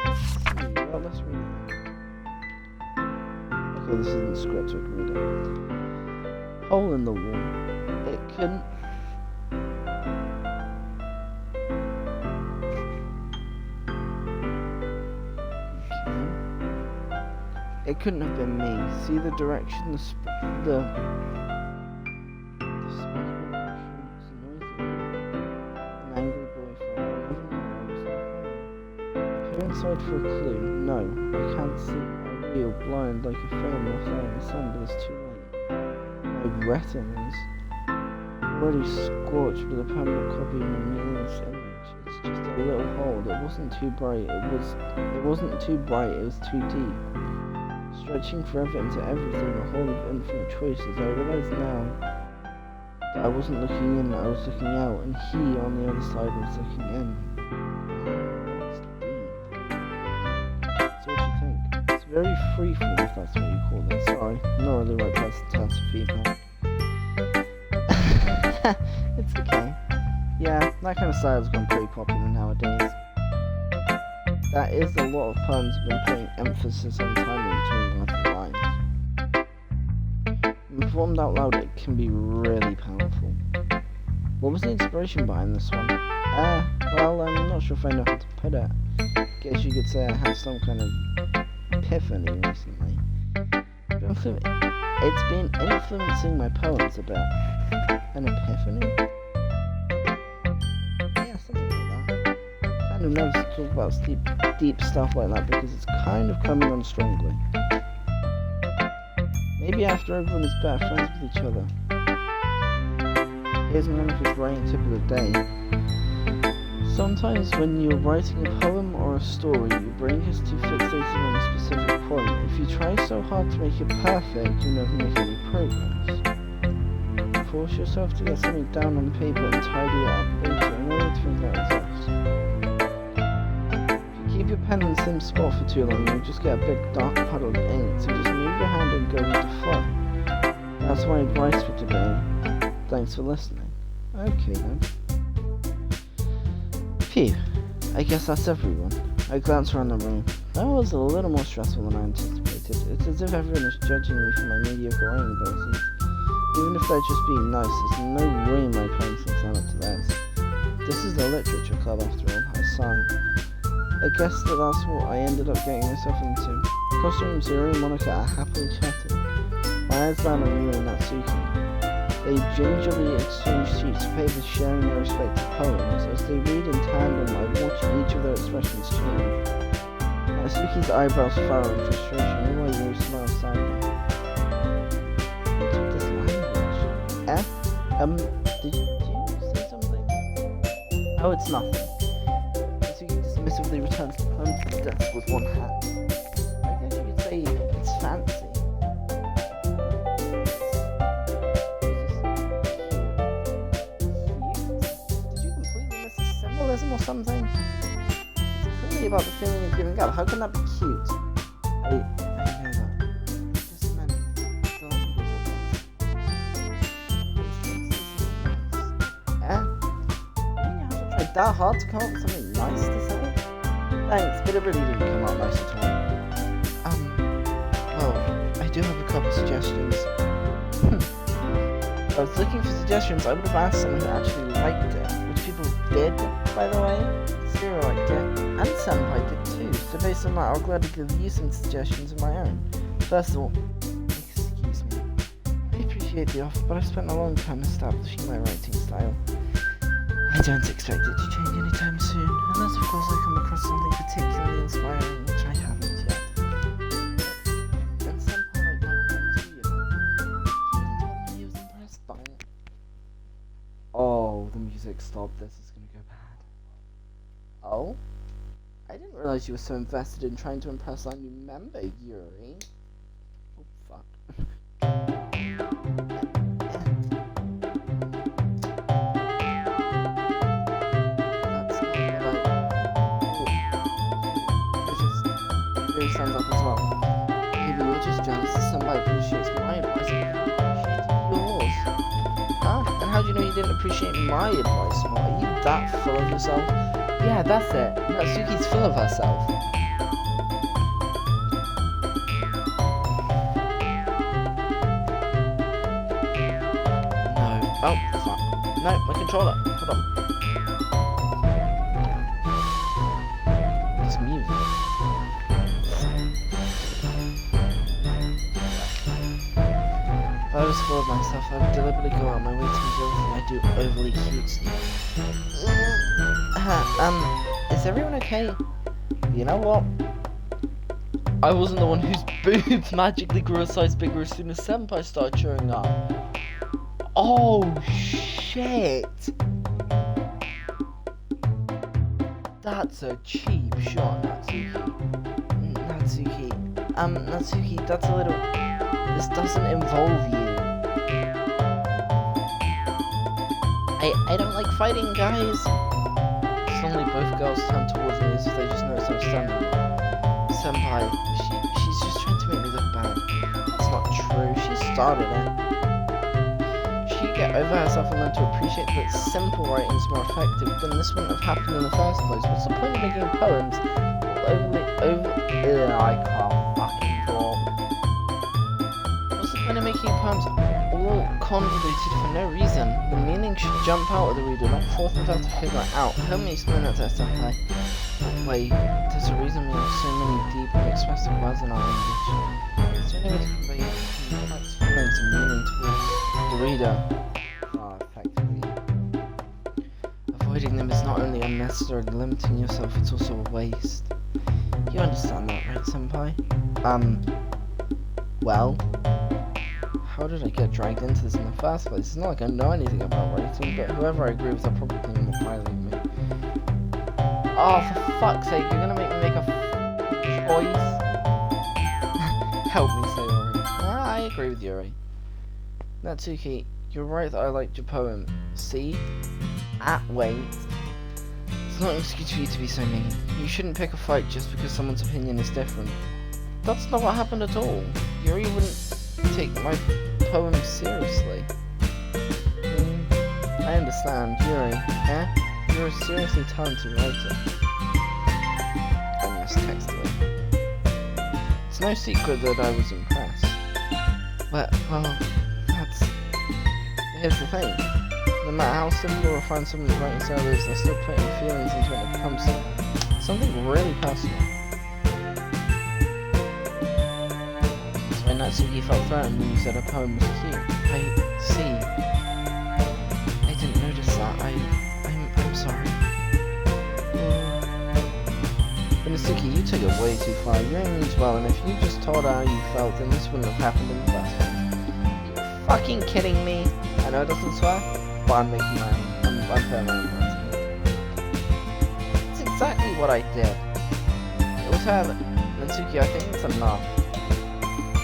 Let's see, well, let's read it. Okay, this isn't the script, so I can read it. Hole in the wall. It couldn't... It couldn't have been me. See the direction, the an angry boyfriend. Peer inside for a clue. No, I can't see. I reel blind like a film left out in the sun, but it's too late. My retinas already scorched with a permanent copy of my meaningless image. It's just a little hole. It wasn't too bright. It wasn't too bright. It was too deep. Stretching forever into everything, a hole of infinite choices. I realize now that I wasn't looking in, I was looking out, and he on the other side was looking in. That's deep. So what do you think? It's very freeform, if that's what you call it. Sorry, I'm not really the right person to ask feedback. It's okay. Yeah, that kind of style's gone pretty popular nowadays. That is a lot of poems have been putting emphasis on timing between the lines. When performed out loud, it can be really powerful. What was the inspiration behind this one? Well, I'm not sure if I know how to put it. Guess you could say I had some kind of epiphany recently. It's been influencing my poems a bit. An epiphany? Yeah, something like that. Kind of nervous to talk about deep stuff like that because it's kind of coming on strongly. Maybe after everyone is better friends with each other. Here's one of his writing tip of the day. Sometimes when you're writing a poem or a story, your brain gets too fixated on a specific point. If you try so hard to make it perfect, you'll never make any progress. Force yourself to get something down on the paper and tidy it up later in order to think that exists. If you keep your pen in the same spot for too long, you'll just get a big dark puddle of ink, so just move your hand and go with the flow. That's my advice for today. Thanks for listening. Okay then. Phew, I guess that's everyone. I glance around the room. That was a little more stressful than I anticipated. It's as if everyone is judging me for my mediocre writing abilities. Even if they're just being nice, there's no way my poems can stand up to theirs. This is the literature club after all, I sang. I guess that's what I ended up getting myself into. Across the room, Zero and Monica are happily chatting. My eyes land on Rima and Natsuki. They gingerly exchange sheets of paper, sharing their respective poems. As they read in tandem, I watch each of their expressions change. Natsuki's eyebrows furrow in frustration, while Yuri smiles sadly. What's this language? Did you say something? Oh, it's nothing. Natsuki dismissively returns the poem to the desk with one hand. I guess you could say it's fancy. Or something? It's clearly about the feeling of giving up. How can that be cute? I know that. that hard to come up with something nice to say? Thanks, but it really didn't come out nice at all. Well, I do have a couple suggestions. If I was looking for suggestions, I would have asked someone who actually liked it, which people did, by the way. Zero liked it, and Senpai did too, so based on that, I'll gladly give you some suggestions of my own. First of all, excuse me. I appreciate the offer, but I've spent a long time establishing my writing style. I don't expect it to change anytime soon, unless of course I come across something particularly inspiring, which I haven't yet. And Senpai liked my poem too, you know. He told me he was impressed by it. Oh, the music stopped. This is gonna go bad. Oh? I didn't realize you were so invested in trying to impress our new member, Yuri. Oh, fuck. Stands up as well. Maybe you're just jealous that somebody appreciates my advice and appreciated yours. Huh? And how do you know you didn't appreciate my advice more? Are you that full of yourself? Yeah, that's it. Natsuki's full of herself. No. Oh, fuck. No, my controller. Hold on. It's music. If I was full of myself, I would deliberately go out of my way to make everything I do overly cutesy. Is everyone okay? You know what? I wasn't the one whose boobs magically grew a size bigger as soon as Senpai started cheering up. Oh, shit! That's a cheap shot, Natsuki. Natsuki, that's a little... This doesn't involve you. I don't like fighting, guys. Suddenly both girls turn towards me as if they just noticed I'm standing there. Senpai, she's just trying to make me look bad. That's not true, she started it. She could get over herself and learn to appreciate that simple writing is more effective, then this wouldn't have happened in the first place. What's the point of making poems I can't fucking talk. What's the point of making poems all convoluted for no reason? The meaning should jump out of the reader, not force them to figure it out. Help me explain that to Senpai. Wait, there's a reason we have so many deep and expressive words in our language. Is there any way to convey complex feelings and meaning towards the reader? Effectively. Avoiding them is not only unnecessarily limiting yourself, it's also a waste. You understand that, right, Senpai? Well, how did I get dragged into this in the first place? It's not like I know anything about writing, but whoever I agree with, they'll probably think more highly of me. Oh, for fuck's sake, you're gonna make me make a choice? Help me, Sayori. I agree with Yuri. Natsuki, you're right that I liked your poem. See? Wait. It's not an excuse for you to be so mean. You shouldn't pick a fight just because someone's opinion is different. That's not what happened at all. Yuri wouldn't take my poem seriously. I understand, Yuri. Eh? You're a seriously talented writer. I must text her. It's no secret that I was impressed. Well, that's... Here's the thing. No matter how simple or refined someone's writing style is, they're still putting feelings into it when it becomes something really personal. That's why Natsuki felt threatened when you said her poem was cute. I see. I didn't notice that. I'm sorry. But Natsuki, you took it way too far. Yuri means well, and if you just told her how you felt, then this wouldn't have happened in the first place. Are you fucking kidding me? I know it doesn't swear, but I'm making my own. I'm putting my own words in it. That's exactly what I did. It was her. Natsuki, I think it's enough.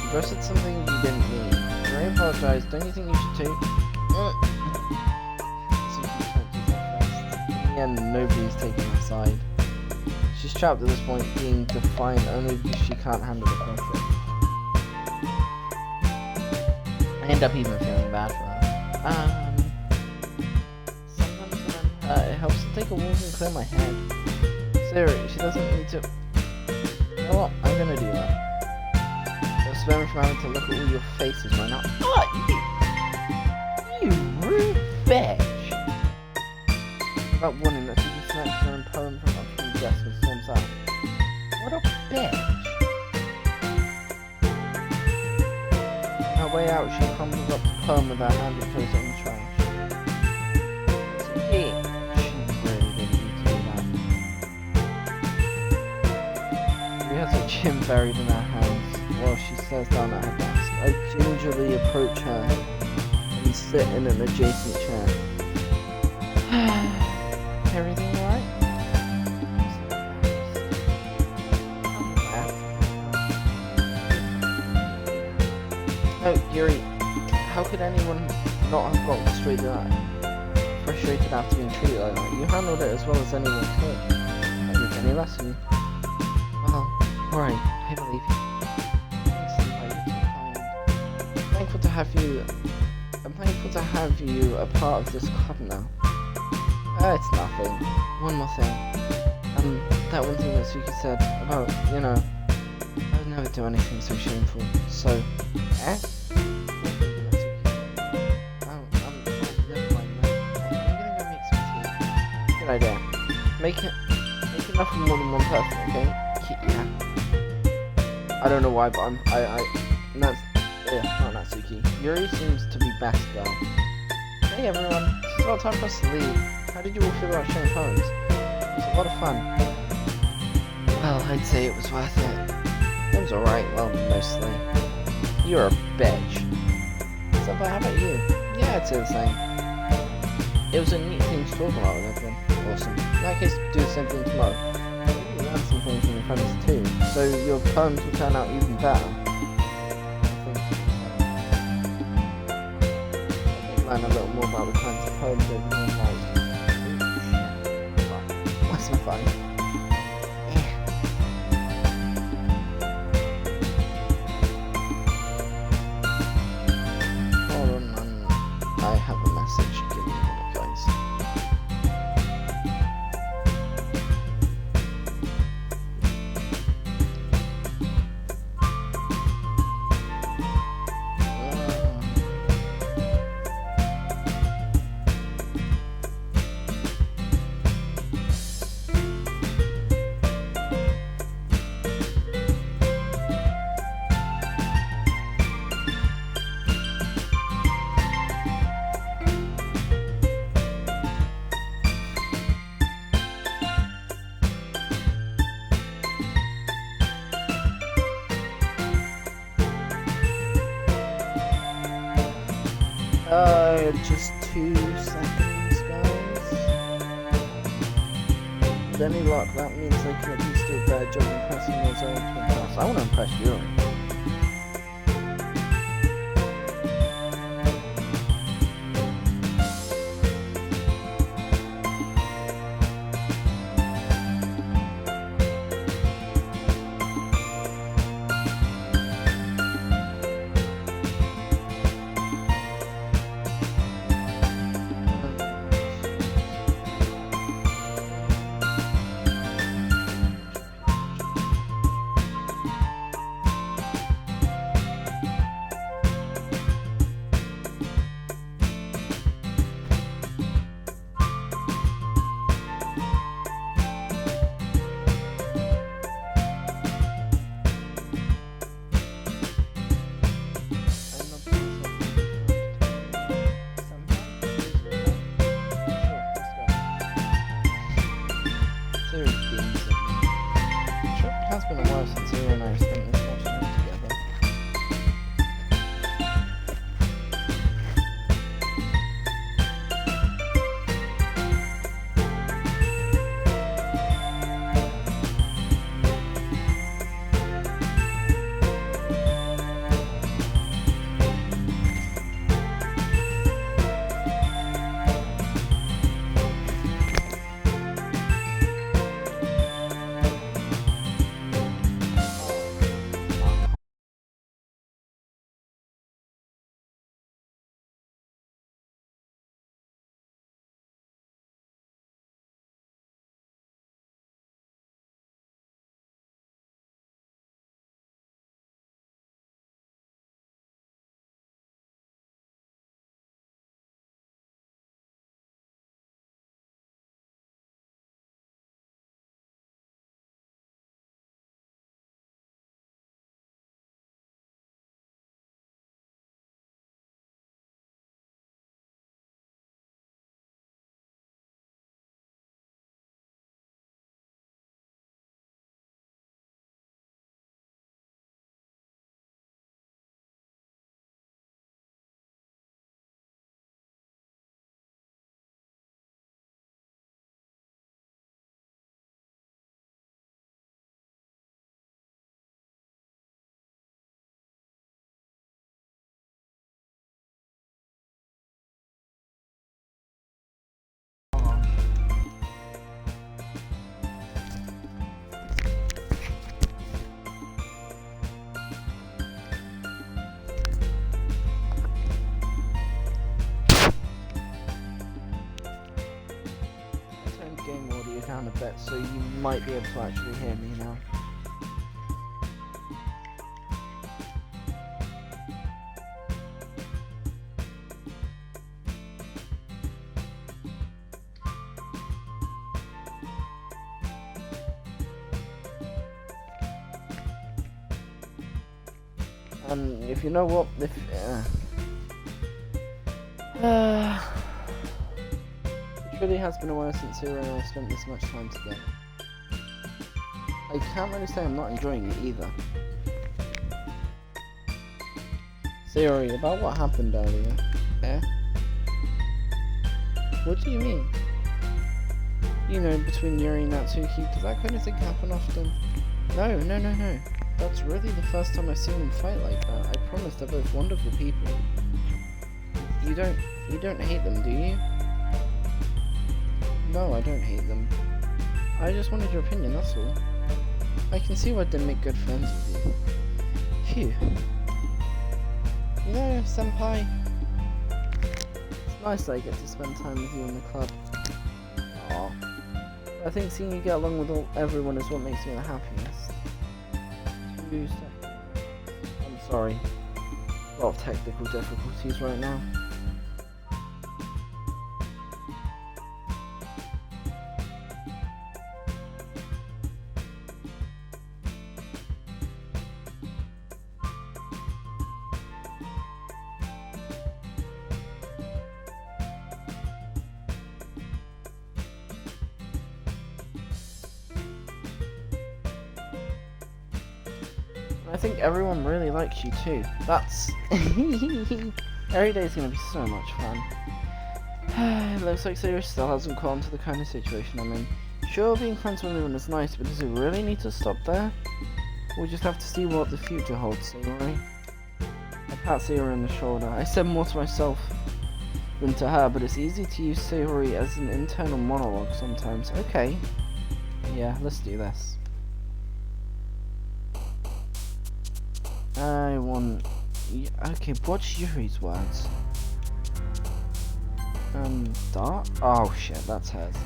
You both said something you didn't mean. Yuri apologized. Don't you think you should too? Natsuki tried to do that first. In the end, nobody's taking her side. She's trapped at this point, being defiant only because she can't handle the conflict. I end up even feeling bad for her. Sometimes when I'm hurt, it helps just take a walk and clear my head. Seriously, she doesn't need to. You know what? I'm gonna do that. I'll spare me from having to look at all your faces right now. Oh, you rude bitch! Without warning, that she snatched her own poem from the desk and storms out. What a bitch! On her way out, she crumbles up the poem with her hand and throws it in the trash. She really didn't need to do that. She has her chin buried in her hands while she stares down at her desk. I gingerly approach her and sit in an adjacent chair. Everything alright? Oh, Yuri, how could anyone not have gotten frustrated after being treated like that? You handled it as well as anyone could. Don't need any less of you. Well, alright, I believe you. I'm thankful to have you a part of this club now. It's nothing. One more thing. That one thing that Suki said about, I would never do anything so shameful. So, eh? Good idea. Make enough for more than one person, okay? Yeah. I don't know why, but not Natsuki. Yuri seems to be best girl. Hey everyone, it's about time for us to leave. How did you all feel about sharing poems? It was a lot of fun. Well, I'd say it was worth it. It was alright, well, mostly. You're a bitch. So, but how about you? Yeah, I'd say the same. It was a neat thing to talk about with everyone. Awesome. In that case, do the same thing tomorrow. Maybe you learn some things from your friends too, so your poems will turn out even better. Learn a little more about the kinds of poems everyone writes. What's my phone? Hold on, I have a message. Give me a minute, guys. Just 2 seconds, guys. With any luck, that means they can at least do a better job impressing those old twin house. I want to impress you. game audio down a bit, so you might be able to actually hear me now. And if you know what, if it really has been a while since Zero and I spent this much time together. I can't really say I'm not enjoying it either. Zero, about what happened earlier? What do you mean? You know, between Yuri and Natsuki, does that kind of thing happen often? No. That's really the first time I've seen them fight like that. I promise they're both wonderful people. You don't hate them, do you? No, I don't hate them. I just wanted your opinion, that's all. I can see why they'd make good friends with you. Phew. You know, senpai, it's nice that I get to spend time with you in the club. Aww. I think seeing you get along with everyone is what makes me the happiest. I'm sorry. A lot of technical difficulties right now. I think everyone really likes you too. That's... Every day's gonna be so much fun. It looks like Sayori still hasn't caught on to the kind of situation I'm in. Sure, being friends with everyone is nice, but does it really need to stop there? We'll just have to see what the future holds, Sayori. I pat Sayori on the shoulder. I said more to myself than to her, but it's easy to use Sayori as an internal monologue sometimes. Okay. Yeah, let's do this. I want... Okay, what's Yuri's words? Dart? Oh shit, that's hers.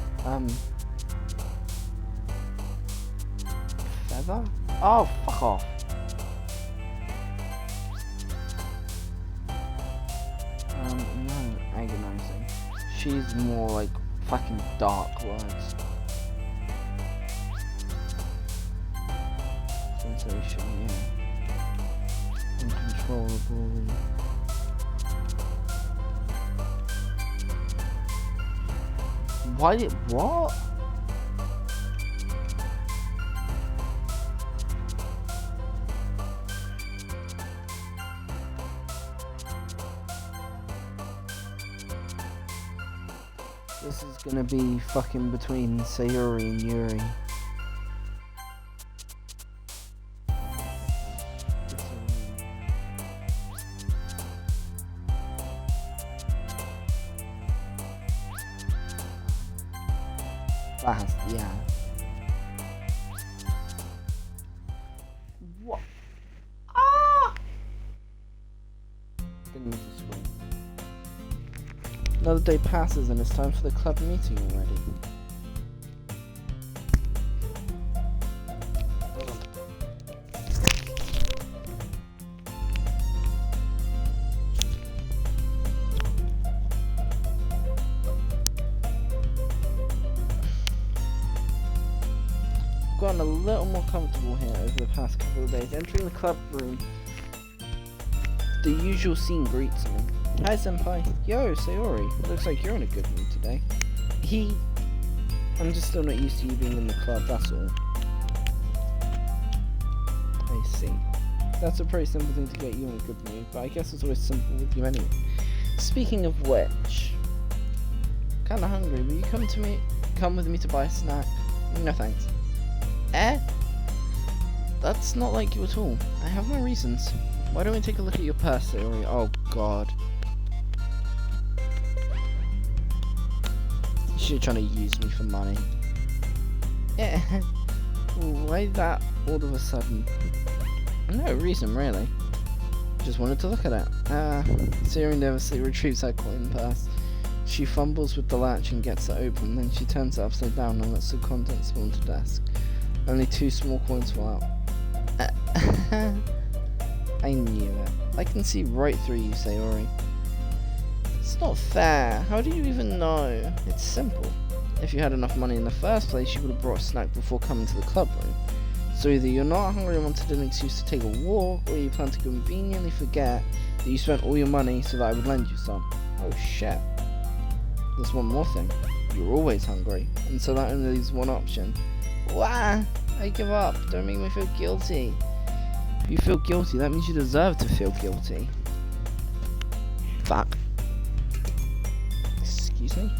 Feather? Oh, fuck off. No, agonizing. She's more like fucking dark words. Sensation, yeah. Uncontrollable. Why did what? This is gonna be fucking between Sayori and Yuri. Fast, yeah. What? Ah! Didn't need to swing. Another day passes and it's time for the club meeting already. Gotten a little more comfortable here over the past couple of days. Entering the club room, the usual scene greets me. Hi senpai. Yo, Sayori. Looks like you're in a good mood today. I'm just still not used to you being in the club, that's all. I see. That's a pretty simple thing to get you in a good mood, but I guess it's always simple with you anyway. Speaking of which, kinda hungry. Will you come with me to buy a snack? No thanks. That's not like you at all. I have my reasons. Why don't we take a look at your purse, Sayori? Oh god. You're trying to use me for money. Yeah. Why that all of a sudden? No reason really. Just wanted to look at it. Sayori nervously retrieves her coin purse. She fumbles with the latch and gets it open, then she turns it upside down and lets the contents fall onto the desk. Only 2 small coins fall out. I knew it. I can see right through you, Sayori. It's not fair. How do you even know? It's simple. If you had enough money in the first place, you would have brought a snack before coming to the club room. So either you're not hungry and wanted an excuse to take a walk, or you plan to conveniently forget that you spent all your money so that I would lend you some. Oh shit. There's one more thing. You're always hungry, and so that only leaves one option. Wah! I give up. Don't make me feel guilty. If you feel guilty, that means you deserve to feel guilty. Fuck. Excuse me?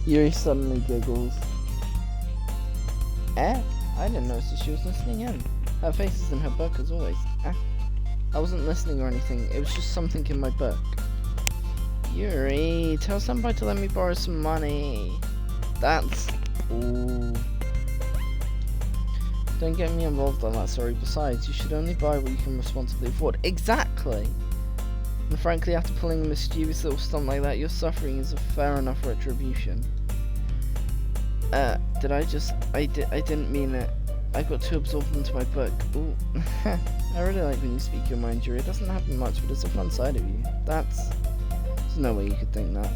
Yuri suddenly giggles. I didn't notice that she was listening in. Her face is in her book as always. I wasn't listening or anything, it was just something in my book. Yuri, tell somebody to let me borrow some money. That's... Ooh. Don't get me involved on that, sorry. Besides, you should only buy what you can responsibly afford. Exactly! And frankly, after pulling a mischievous little stunt like that, your suffering is a fair enough retribution. I didn't mean it. I got too absorbed into my book. Ooh. I really like when you speak your mind, Yuri. It doesn't happen much, but it's a fun side of you. There's no way you could think that.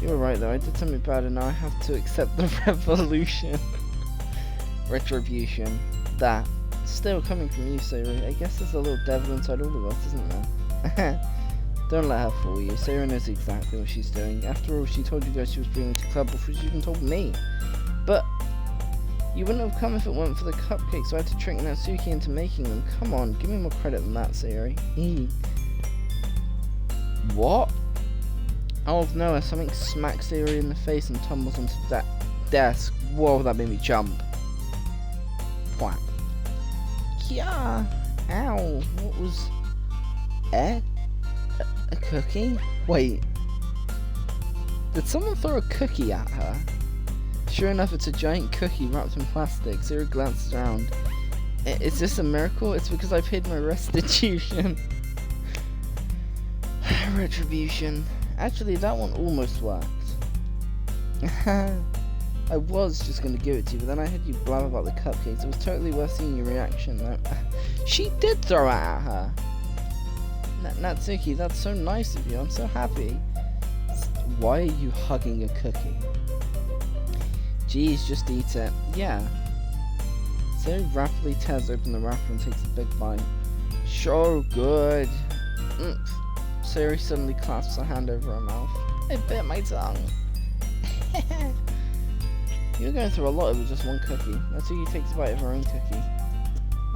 You were right though, I did something bad and now I have to accept the revolution. Retribution. That. Still coming from you, Sayori. I guess there's a little devil inside all of us, isn't there? Don't let her fool you. Sayori knows exactly what she's doing. After all, she told you guys she was bringing to the club before she even told me. But you wouldn't have come if it weren't for the cupcakes, so I had to trick Natsuki into making them. Come on, give me more credit than that, Sayori. What? Out of nowhere, something smacks Sayori in the face and tumbles onto that desk. Whoa, that made me jump. Whack. Yeah. Ow. What was... A cookie? Wait. Did someone throw a cookie at her? Sure enough, it's a giant cookie wrapped in plastic. Sayori glances around. Is this a miracle? It's because I paid my restitution. Retribution. Actually, that one almost worked. I was just going to give it to you, but then I heard you blab about the cupcakes. It was totally worth seeing your reaction, though. She did throw it at her! Natsuki, that's so nice of you. I'm so happy. Why are you hugging a cookie? Geez, just eat it. Yeah. Sayori rapidly tears open the wrapper and takes a big bite. So good. Sayori suddenly clasps her hand over her mouth. I bit my tongue. You're going through a lot over just one cookie. Natsuki takes a bite of her own cookie.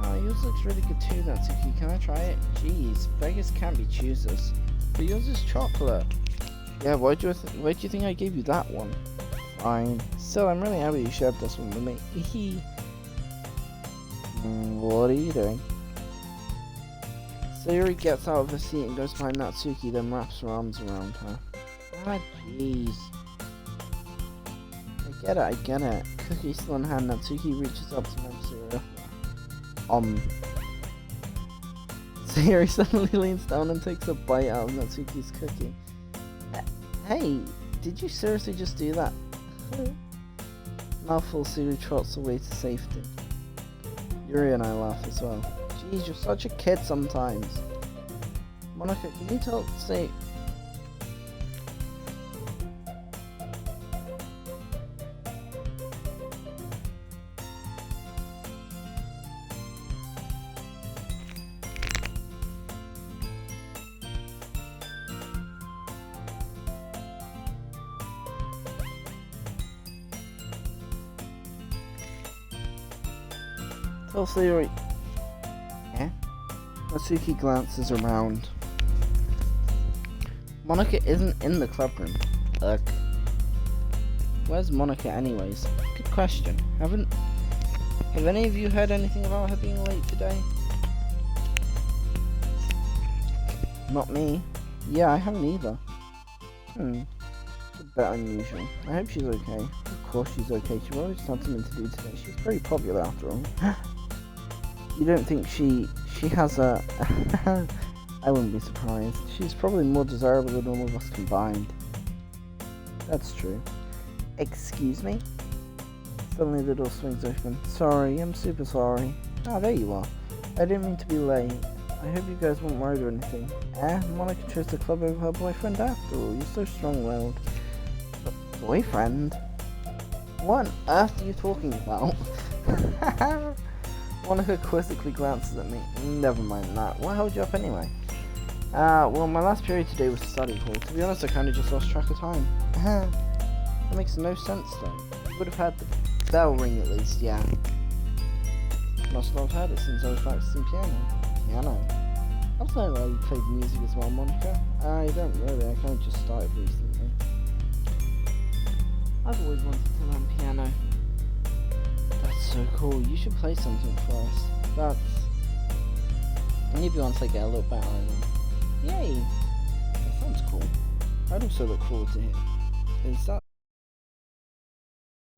Oh, yours looks really good too, Natsuki. Can I try it? Jeez, beggars can't be choosers. But yours is chocolate. Yeah, why do you think I gave you that one? Fine. Still, I'm really happy you shared this one with me. What are you doing? Sayori gets out of her seat and goes behind Natsuki, then wraps her arms around her. Ah, jeez. I get it. Cookie still in hand, Natsuki reaches up to nudge Sayori. Sayori suddenly leans down and takes a bite out of Natsuki's cookie. Hey, did you seriously just do that? Mouthful, Sayori trots away to safety. Yuri and I laugh as well. Jeez, you're such a kid sometimes. Monica, can you say... Tell Sayori... Natsuki glances around. Monica isn't in the clubroom. Ugh. Where's Monica anyways? Good question. Have any of you heard anything about her being late today? Not me. Yeah, I haven't either. It's a bit unusual. I hope she's okay. Of course she's okay. She always had something to do today. She's very popular after all. You don't think she has a I wouldn't be surprised. She's probably more desirable than all of us combined. That's true. Excuse me? Suddenly the door swings open. Sorry, I'm super sorry. Ah, there you are. I didn't mean to be late. I hope you guys weren't worried or anything. Monica chose the club over her boyfriend after all. You're so strong-willed. Boyfriend? What on earth are you talking about? Monica quizzically glances at me. Never mind that. What held you up anyway? Well, my last period today was study hall. To be honest, I kind of just lost track of time. That makes no sense, though. You would have had the bell ring at least, yeah. Must not have heard it since I was practicing piano. I was learning how you played music as well, Monica. I don't really, I kind of just started recently. I've always wanted to learn piano. That's so cool, you should play something for us. Maybe once I get a little better at it. Yay! That sounds cool. I'd also look forward to it. Is that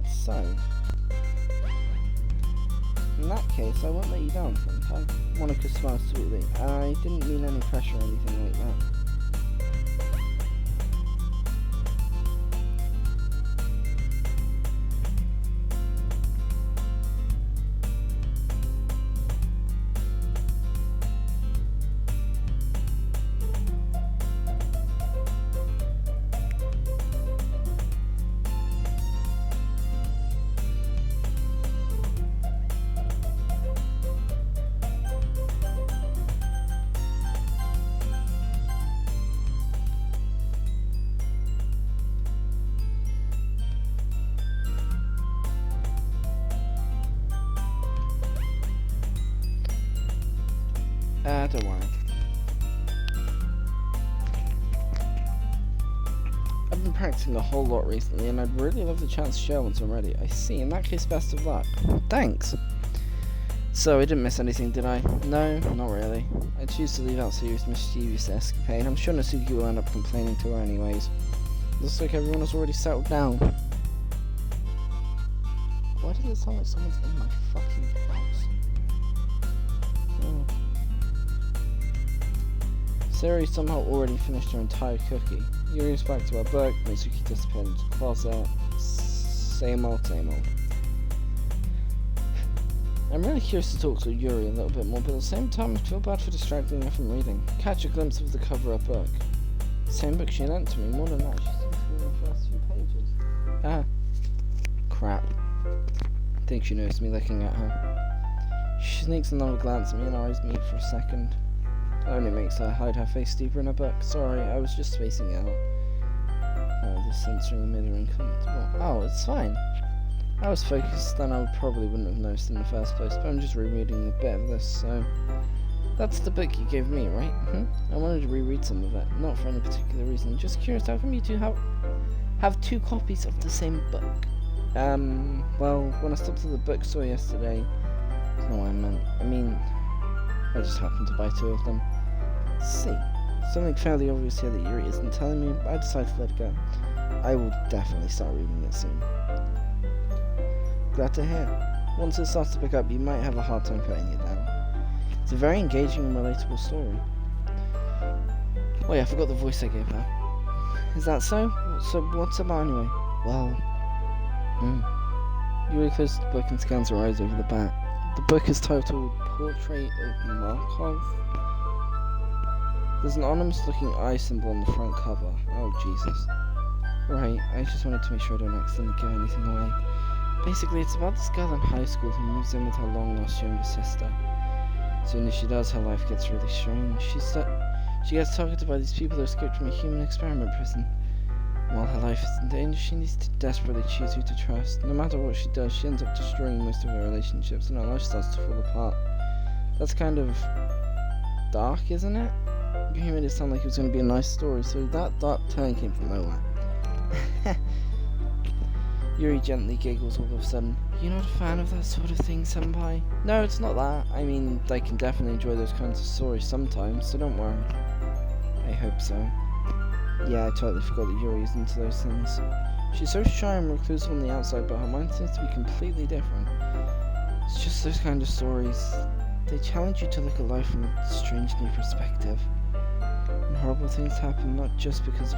so? In that case, I won't let you down, Senpai. Monica smiles sweetly. I didn't mean any pressure or anything like that. Don't worry. I've been practicing a whole lot recently, and I'd really love the chance to share once I'm ready. I see. In that case, best of luck. Thanks. So, I didn't miss anything, did I? No, not really. I choose to leave out Sayuri's mischievous escapade. I'm sure Natsuki will end up complaining to her anyways. Looks like everyone has already settled down. Why does it sound like someone's in my fucking house? Oh. Sayuri somehow already finished her entire cookie. Yuri's back to her book, Mitsuki disappeared into the closet. Same old, same old. I'm really curious to talk to Yuri a little bit more, but at the same time I feel bad for distracting her from reading. Catch a glimpse of the cover of her book. Same book she lent to me, more than that, she seems to be in the first few pages. Ah. Crap. I think she noticed me looking at her. She sneaks another glance at me and eyes me for a second. That only makes her hide her face deeper in her book. Sorry, I was just spacing out. Oh, the censoring made her uncomfortable. Oh, it's fine. I was focused, then I probably wouldn't have noticed in the first place, but I'm just rereading a bit of this, so... That's the book you gave me, right? I wanted to reread some of it, not for any particular reason. Just curious, how come you two have two copies of the same book? Well, when I stopped at the bookstore yesterday... That's not what I meant. I mean... I just happened to buy two of them. See, something fairly obvious here that Yuri isn't telling me, but I decided to let it go. I will definitely start reading it soon. Glad to hear. Once it starts to pick up, you might have a hard time putting it down. It's a very engaging and relatable story. Oh yeah, I forgot the voice I gave her. Is that so? So what's about anyway? Well... Yuri closes the book and scans her eyes over the back. The book is titled Portrait of Markov. There's an ominous looking eye symbol on the front cover. Oh Jesus. Right, I just wanted to make sure I don't accidentally give anything away. Basically, it's about this girl in high school who moves in with her long lost younger sister. As soon as she does, her life gets really strange. She gets targeted by these people who escaped from a human experiment prison. While her life is in danger, she needs to desperately choose who to trust. No matter what she does, she ends up destroying most of her relationships and her life starts to fall apart. That's kind of dark, isn't it? You made it sound like it was going to be a nice story, so that dark turn came from nowhere. Yuri gently giggles all of a sudden. You're not a fan of that sort of thing, senpai? No, it's not that. I mean, I can definitely enjoy those kinds of stories sometimes, so don't worry. I hope so. Yeah, I totally forgot that Yuri is into those things. She's so shy and reclusive on the outside, but her mind seems to be completely different. It's just those kind of stories. They challenge you to look at life from a strange new perspective. horrible things happen not just because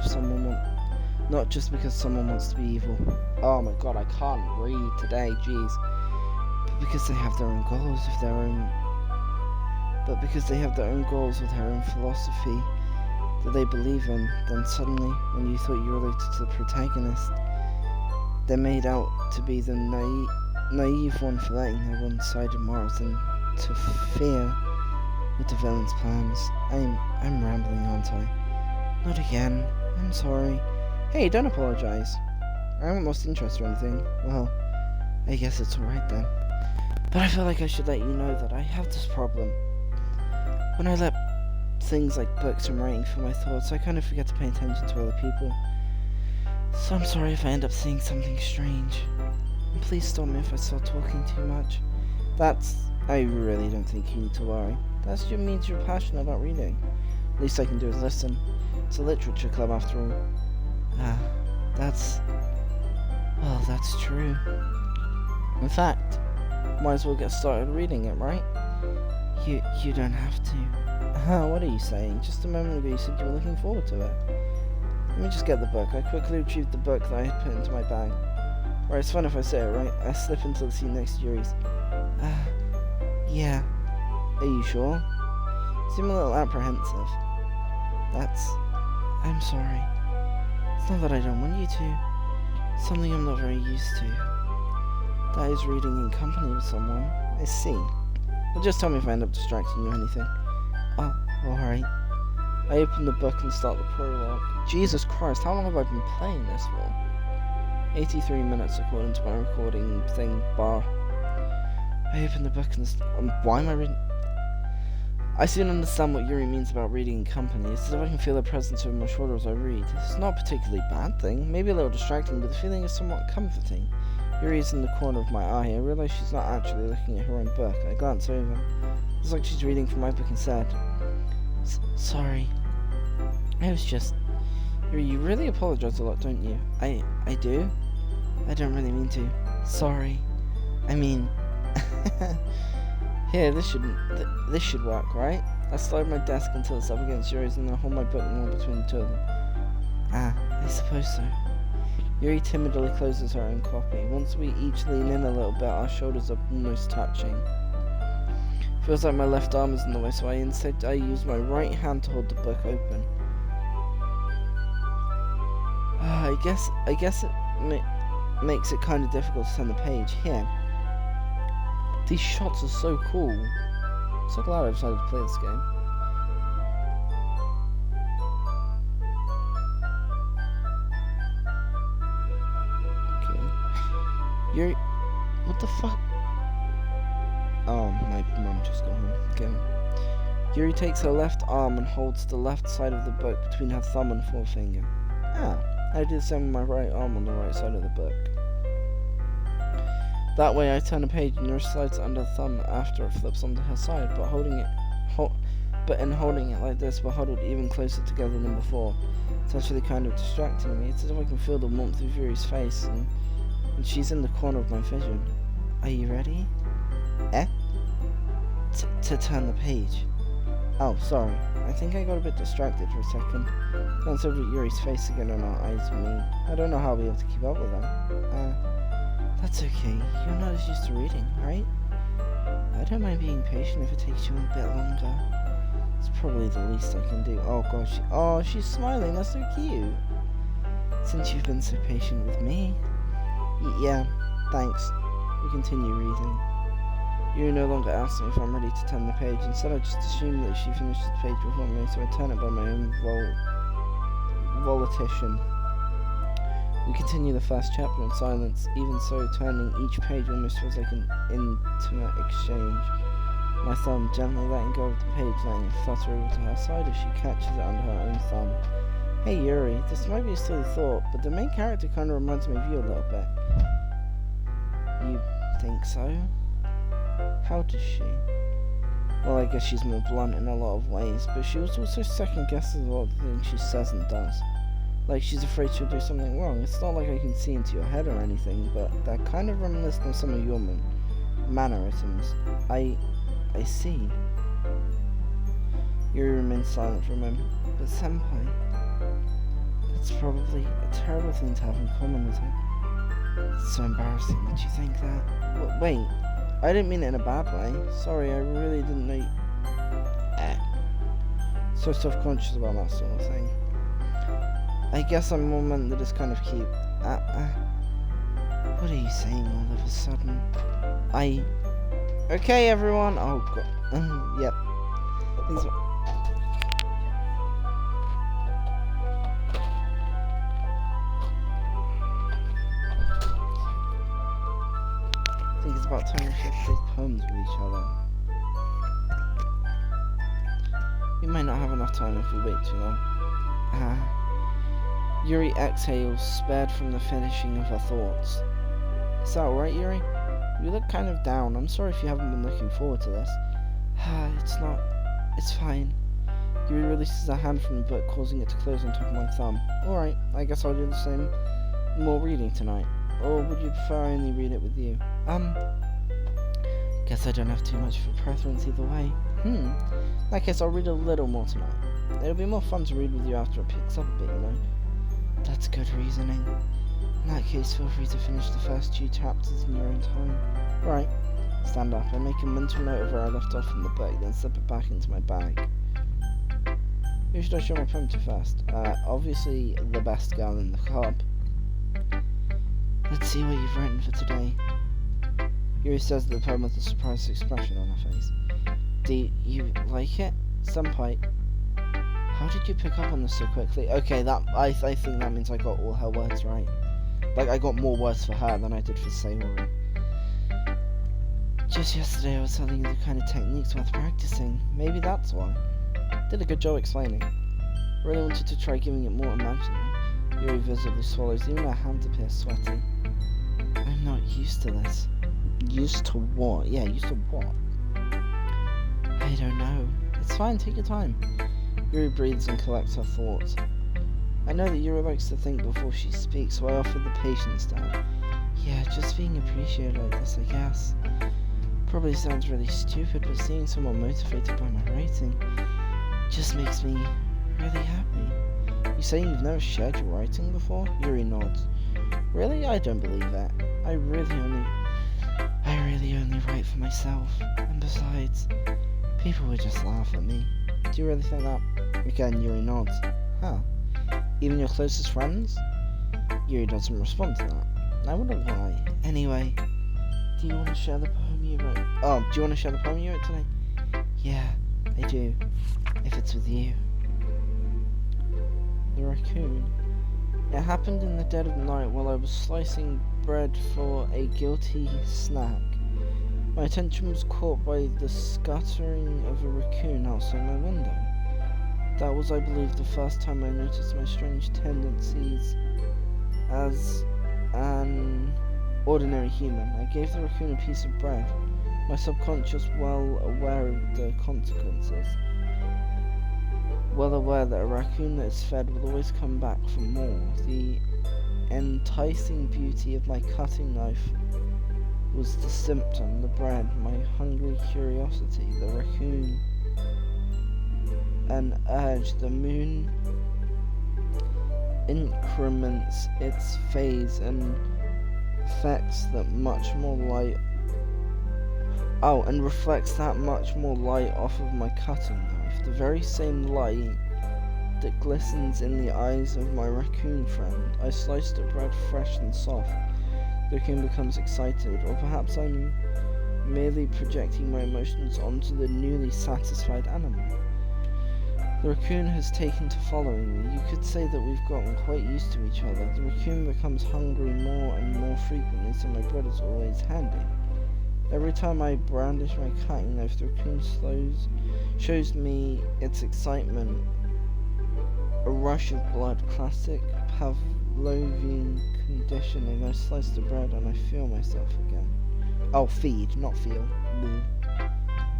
someone wants to be evil. Oh my god, I can't read today, jeez. But because they have their own goals with their own philosophy that they believe in, then suddenly, when you thought you related to the protagonist, they're made out to be the naive one for letting their one-sided morals interfere with the villain's plans. I'm rambling, aren't I? Not again. I'm sorry. Hey, don't apologize. I haven't lost interest or anything. Well, I guess it's alright then. But I feel like I should let you know that I have this problem. When I let things like books and writing fill my thoughts, I kind of forget to pay attention to other people. So I'm sorry if I end up seeing something strange. And please stop me if I start talking too much. I really don't think you need to worry. That just means you're passionate about reading. Least I can do is listen. It's a literature club after all. That's true. In fact, might as well get started reading it, right? You don't have to. What are you saying? Just a moment ago you said you were looking forward to it. Let me just get the book. I quickly retrieved the book that I had put into my bag. Right, it's fun if I say it, right? I slip into the seat next to Yuri's. Yeah. Are you sure? You seem a little apprehensive. I'm sorry. It's not that I don't want you to. It's something I'm not very used to. That is reading in company with someone. I see. Well, just tell me if I end up distracting you or anything. Oh, alright. I open the book and start the prologue. Jesus Christ, how long have I been playing this for? 83 minutes according to my recording thing bar. I open the book and why am I reading? I soon understand what Yuri means about reading in company. It's as if I can feel her presence over my shoulder as I read. It's not a particularly bad thing, maybe a little distracting, but the feeling is somewhat comforting. Yuri is in the corner of my eye. I realise she's not actually looking at her own book. I glance over. It's like she's reading from my book instead. Sorry. I was just... Yuri, you really apologise a lot, don't you? I do? I don't really mean to. Sorry. I mean... Here, this should work, right? I slide my desk until it's up against Yuri's and then hold my book more between the two of them. I suppose so. Yuri timidly closes her own copy. Once we each lean in a little bit, our shoulders are almost touching. Feels like my left arm is in the way, so I use my right hand to hold the book open. I guess it makes it kind of difficult to turn the page. Here. These shots are so cool. I'm so glad I decided to play this game. Okay. Yuri... What the fuck? Oh, my mum just got home. Okay. Yuri takes her left arm and holds the left side of the book between her thumb and forefinger. I do the same with my right arm on the right side of the book. That way I turn a page and Yuri slides it under the thumb after it flips onto her side, but in holding it like this, we're huddled even closer together than before. It's actually kind of distracting me. It's as if I can feel the warmth of Yuri's face, and she's in the corner of my vision. Are you ready? To turn the page. Oh, sorry. I think I got a bit distracted for a second. Glanced over at Yuri's face again and our eyes meet. I don't know how I'll be able to keep up with them. That's okay. You're not as used to reading, right? I don't mind being patient if it takes you a bit longer. It's probably the least I can do. Oh gosh. She's smiling. That's so cute. Since you've been so patient with me. Yeah, thanks. We continue reading. Yuri no longer asks me if I'm ready to turn the page. Instead, I just assume that she finishes the page before me, so I turn it by my own volition. We continue the first chapter in silence. Even so, turning each page almost feels like an intimate exchange. My thumb gently letting go of the page, letting it flutter over to her side as she catches it under her own thumb. Hey Yuri, this might be a silly thought, but the main character kind of reminds me of you a little bit. You think so? How does she? Well, I guess she's more blunt in a lot of ways, but she also second-guesses a lot of the things she says and does. Like she's afraid she'll do something wrong. It's not like I can see into your head or anything, but that kind of reminiscent of some of your mannerisms. I see. Yuri remained silent for a moment. But Senpai, that's probably a terrible thing to have in common with him. It's so embarrassing that you think that. Wait, I didn't mean it in a bad way. Sorry, I really didn't know you... So self-conscious about that sort of thing. I guess I'm more meant that it's kind of cute. What are you saying all of a sudden? Okay, everyone. Oh, God. Yep. I think it's about time we share these poems with each other. We might not have enough time if we wait too long. Yuri exhales, spared from the finishing of her thoughts. Is that alright, Yuri? You look kind of down. I'm sorry if you haven't been looking forward to this. It's fine. Yuri releases her hand from the book, causing it to close on top of my thumb. Alright, I guess I'll do the same. More reading tonight. Or would you prefer I only read it with you? Guess I don't have too much of a preference either way. In that case, I'll read a little more tonight. It'll be more fun to read with you after it picks up a bit, you know. That's good reasoning. In that case, feel free to finish the first 2 chapters in your own time. Right. Stand up. I make a mental note of where I left off in the book, then slip it back into my bag. Who should I show my poem to first? Obviously, the best girl in the club. Let's see what you've written for today. Yuri says the poem with a surprised expression on her face. Do you like it? Senpai, how did you pick up on this so quickly? Okay, I think that means I got all her words right. Like, I got more words for her than I did for Sayori. Just yesterday I was telling you the kind of techniques worth practicing. Maybe that's why. Did a good job explaining. Really wanted to try giving it more imaginary. Yuri visibly swallows, even her hands appear sweaty. I'm not used to this. Used to what? Yeah, used to what? I don't know. It's fine, take your time. Yuri breathes and collects her thoughts. I know that Yuri likes to think before she speaks, so I offer the patience tab. Yeah, just being appreciated like this, I guess. Probably sounds really stupid, but seeing someone motivated by my writing just makes me really happy. You saying you've never shared your writing before? Yuri nods. Really? I don't believe that. I really only write for myself. And besides, people would just laugh at me. Do you really think that? Again, Yuri nods. Huh. Even your closest friends? Yuri doesn't respond to that. I wonder why. Anyway, do you want to share the poem you wrote? Oh, do you want to share the poem you wrote today? Yeah, I do. If it's with you. The raccoon. It happened in the dead of night while I was slicing bread for a guilty snack. My attention was caught by the scattering of a raccoon outside my window. That was, I believe, the first time I noticed my strange tendencies as an ordinary human. I gave the raccoon a piece of bread, my subconscious well aware of the consequences. Well aware that a raccoon that is fed will always come back for more. The enticing beauty of my cutting knife was the symptom, the bread, my hungry curiosity, the raccoon, an urge. The moon increments its phase and affects that much more light. Oh, and reflects that much more light off of my cutting knife. The very same light that glistens in the eyes of my raccoon friend. I sliced the bread fresh and soft. The raccoon becomes excited, or perhaps I'm merely projecting my emotions onto the newly satisfied animal. The raccoon has taken to following me. You could say that we've gotten quite used to each other. The raccoon becomes hungry more and more frequently, so my bread is always handy. Every time I brandish my cutting knife, the raccoon shows me its excitement. A rush of blood, classic Pavlovian conditioning. I slice the bread and I feel myself again. Oh, feed, not feel.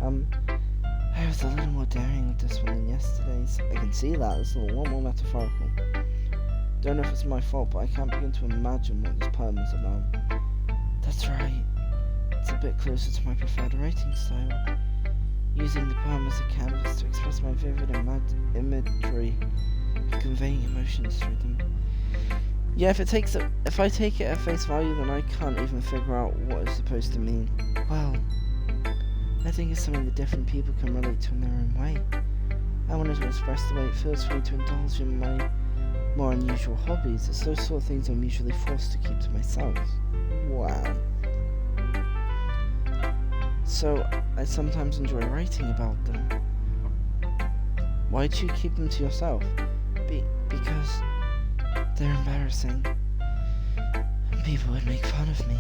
I was a little more daring with this one than yesterday's. I can see that. It's a lot more metaphorical. Don't know if it's my fault, but I can't begin to imagine what this poem is about. That's right. It's a bit closer to my preferred writing style. using the poem as a canvas to express my vivid imagery, conveying emotions through them. Yeah, if I take it at face value, then I can't even figure out what it's supposed to mean. Well, I think it's something that different people can relate to in their own way. I wanted to express the way it feels for me to indulge in my more unusual hobbies. It's those sort of things I'm usually forced to keep to myself. Wow. So, I sometimes enjoy writing about them. Why do you keep them to yourself? Because they're embarrassing. And people would make fun of me.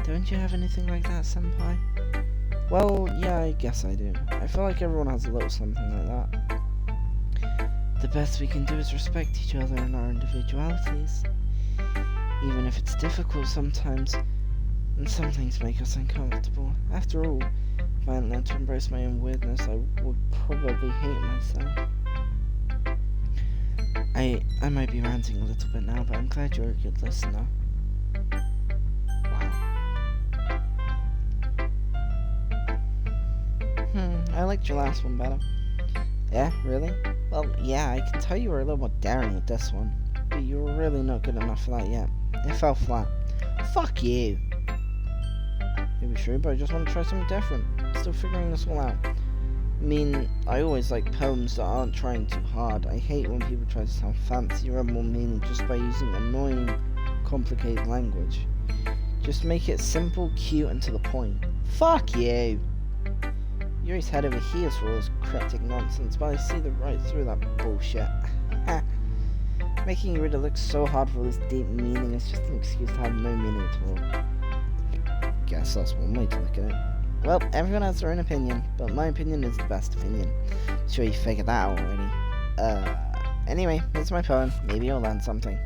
Don't you have anything like that, senpai? Well, yeah, I guess I do. I feel like everyone has a little something like that. The best we can do is respect each other and our individualities. Even if it's difficult sometimes, and some things make us uncomfortable. After all, if I hadn't learned to embrace my own weirdness, I would probably hate myself. I might be ranting a little bit now, but I'm glad you're a good listener. Wow. I liked your last one better. Yeah, really? Well, yeah, I can tell you were a little more daring with this one, but you were really not good enough for that yet. It fell flat. Fuck you! Maybe true, but I just want to try something different. Still figuring this all out. I mean, I always like poems that aren't trying too hard. I hate when people try to sound fancy or have more meaning just by using annoying, complicated language. Just make it simple, cute, and to the point. Fuck you! Yuri's head over heels for all this cryptic nonsense, but I see right through that bullshit. Making you reader look so hard for all this deep meaning is just an excuse to have no meaning at all. Guess that's one way to look at it. Well, everyone has their own opinion, but my opinion is the best opinion. Sure you figured that out already. Anyway, here's my poem. Maybe you'll learn something.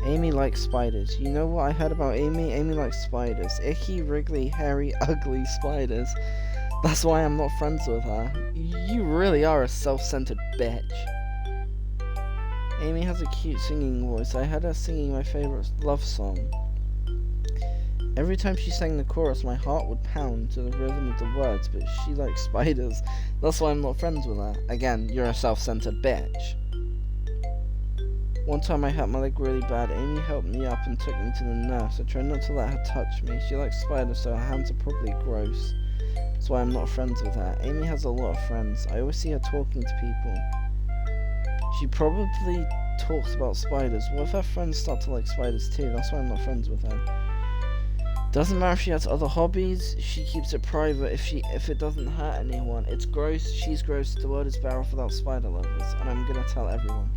Amy likes spiders. You know what I heard about Amy? Amy likes spiders. Icky, wriggly, hairy, ugly spiders. That's why I'm not friends with her. You really are a self-centered bitch. Amy has a cute singing voice. I heard her singing my favorite love song. Every time she sang the chorus, my heart would pound to the rhythm of the words, but she likes spiders. That's why I'm not friends with her. Again, you're a self-centered bitch. One time I hurt my leg really bad. Amy helped me up and took me to the nurse. I tried not to let her touch me. She likes spiders, so her hands are probably gross. That's why I'm not friends with her. Amy has a lot of friends. I always see her talking to people. She probably talks about spiders. What if her friends start to like spiders too? That's why I'm not friends with her. Doesn't matter if she has other hobbies, she keeps it private if it doesn't hurt anyone. It's gross, she's gross, the world is better off without spider lovers, and I'm gonna tell everyone.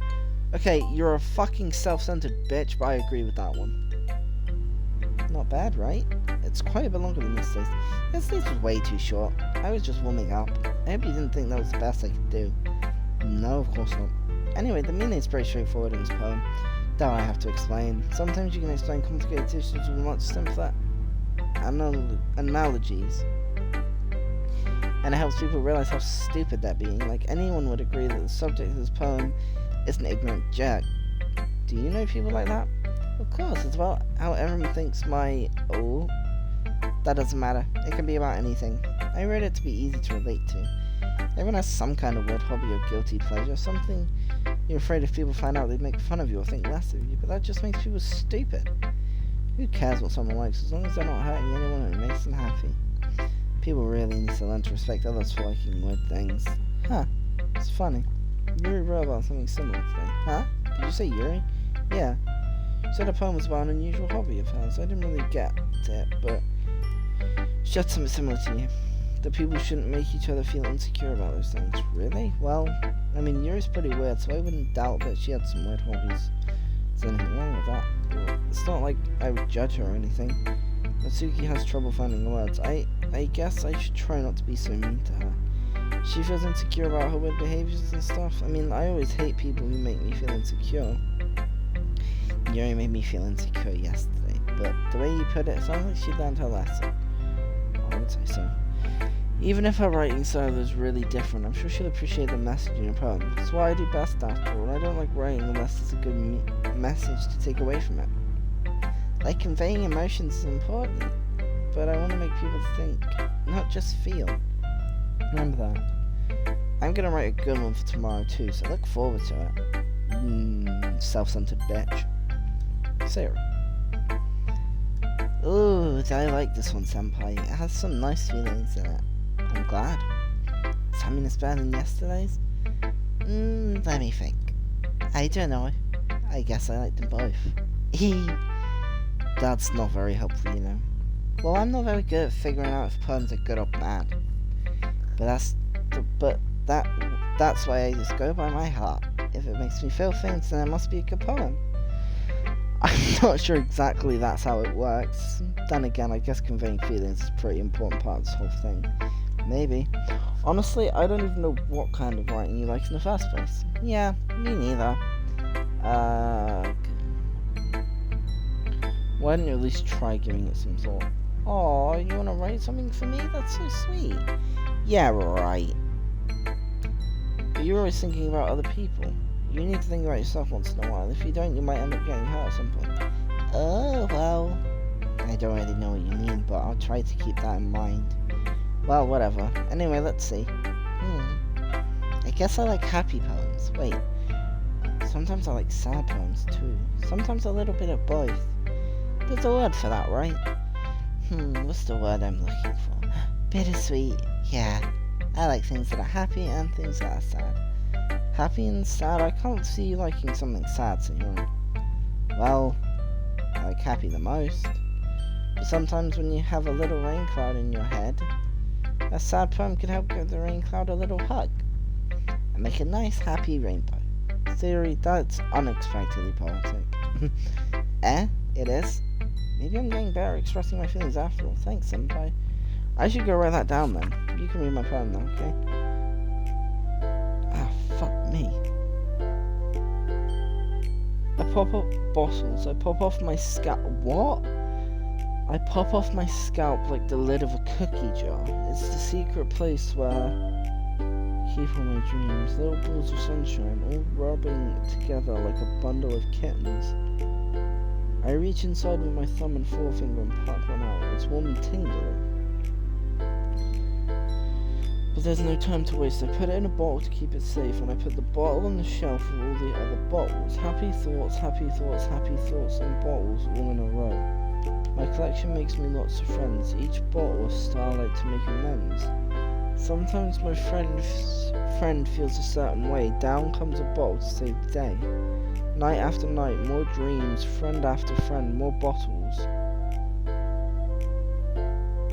Okay, you're a fucking self-centered bitch, but I agree with that one. Not bad, right? It's quite a bit longer than yesterday's. Yesterday's was way too short. I was just warming up. I hope you didn't think that was the best I could do. No, of course not. Anyway, the meaning is pretty straightforward in this poem. That I have to explain. Sometimes you can explain complicated issues with much simpler analogies, and it helps people realize how stupid they're being. Like, anyone would agree that the subject of this poem is an ignorant jerk. Do you know people like that? Of course, it's about how everyone thinks that doesn't matter. It can be about anything. I wrote it to be easy to relate to. Everyone has some kind of weird hobby or guilty pleasure, something you're afraid if people find out they'd make fun of you or think less of you, but that just makes people stupid. Who cares what someone likes, as long as they're not hurting anyone and it makes them happy? People really need to learn to respect others for liking weird things. Huh, it's funny. Yuri wrote about something similar today. Huh? Did you say Yuri? Yeah. She said her poem was about an unusual hobby of hers. I didn't really get it, but she had something similar to you. That people shouldn't make each other feel insecure about those things. Really? Well, I mean, Yuri's pretty weird, so I wouldn't doubt that she had some weird hobbies. Is there anything wrong with that? It's not like I would judge her or anything. Natsuki has trouble finding the words. I guess I should try not to be so mean to her. She feels insecure about her weird behaviors and stuff. I mean, I always hate people who make me feel insecure. Yuri made me feel insecure yesterday, but the way you put it sounds like she learned her lesson. I would say so. Even if her writing style is really different, I'm sure she'll appreciate the message in your poem. That's what I do best after all. I don't like writing unless there's a good message to take away from it. Like, conveying emotions is important, but I want to make people think, not just feel. Remember that. I'm gonna write a good one for tomorrow too, so look forward to it. Self-centered bitch. Sarah. Ooh, I like this one, Senpai. It has some nice feelings in it. I'm glad. Does that mean it's better than yesterday's? Let me think. I don't know. I guess I like them both. That's not very helpful, you know. Well, I'm not very good at figuring out if poems are good or bad. But that's why I just go by my heart. If it makes me feel things, then it must be a good poem. I'm not sure exactly that's how it works. Then again, I guess conveying feelings is a pretty important part of this whole thing. Maybe. Honestly, I don't even know what kind of writing you like in the first place. Yeah, me neither. Why don't you at least try giving it some thought? Oh, you wanna write something for me? That's so sweet. Yeah, right. But you're always thinking about other people. You need to think about yourself once in a while. If you don't, you might end up getting hurt at some point. Oh, well. I don't really know what you mean, but I'll try to keep that in mind. Well, whatever. Anyway, let's see. I guess I like happy poems. Wait. Sometimes I like sad poems too. Sometimes a little bit of both. There's a word for that, right? What's the word I'm looking for? Bittersweet. Yeah. I like things that are happy and things that are sad. Happy and sad, I can't see you liking something sad, Senor. Well, I like happy the most. But sometimes when you have a little rain cloud in your head, a sad poem can help give the rain cloud a little hug. And make a nice happy rainbow. Theory, that's unexpectedly poetic. It is? Maybe I'm getting better at expressing my feelings after all. Thanks, Senpai. I should go write that down then. You can read my poem now, okay? Fuck me. I pop up bottles. I pop off my scalp. What? I pop off my scalp like the lid of a cookie jar. It's the secret place where I keep all my dreams. Little balls of sunshine, all rubbing together like a bundle of kittens. I reach inside with my thumb and forefinger and pluck one out. It's warm and tingly. But there's no time to waste. I put it in a bottle to keep it safe, and I put the bottle on the shelf with all the other bottles. Happy thoughts, happy thoughts, happy thoughts, and bottles all in a row. My collection makes me lots of friends. Each bottle a starlight to make amends. Sometimes my friend feels a certain way. Down comes a bottle to save the day. Night after night, more dreams, friend after friend, more bottles.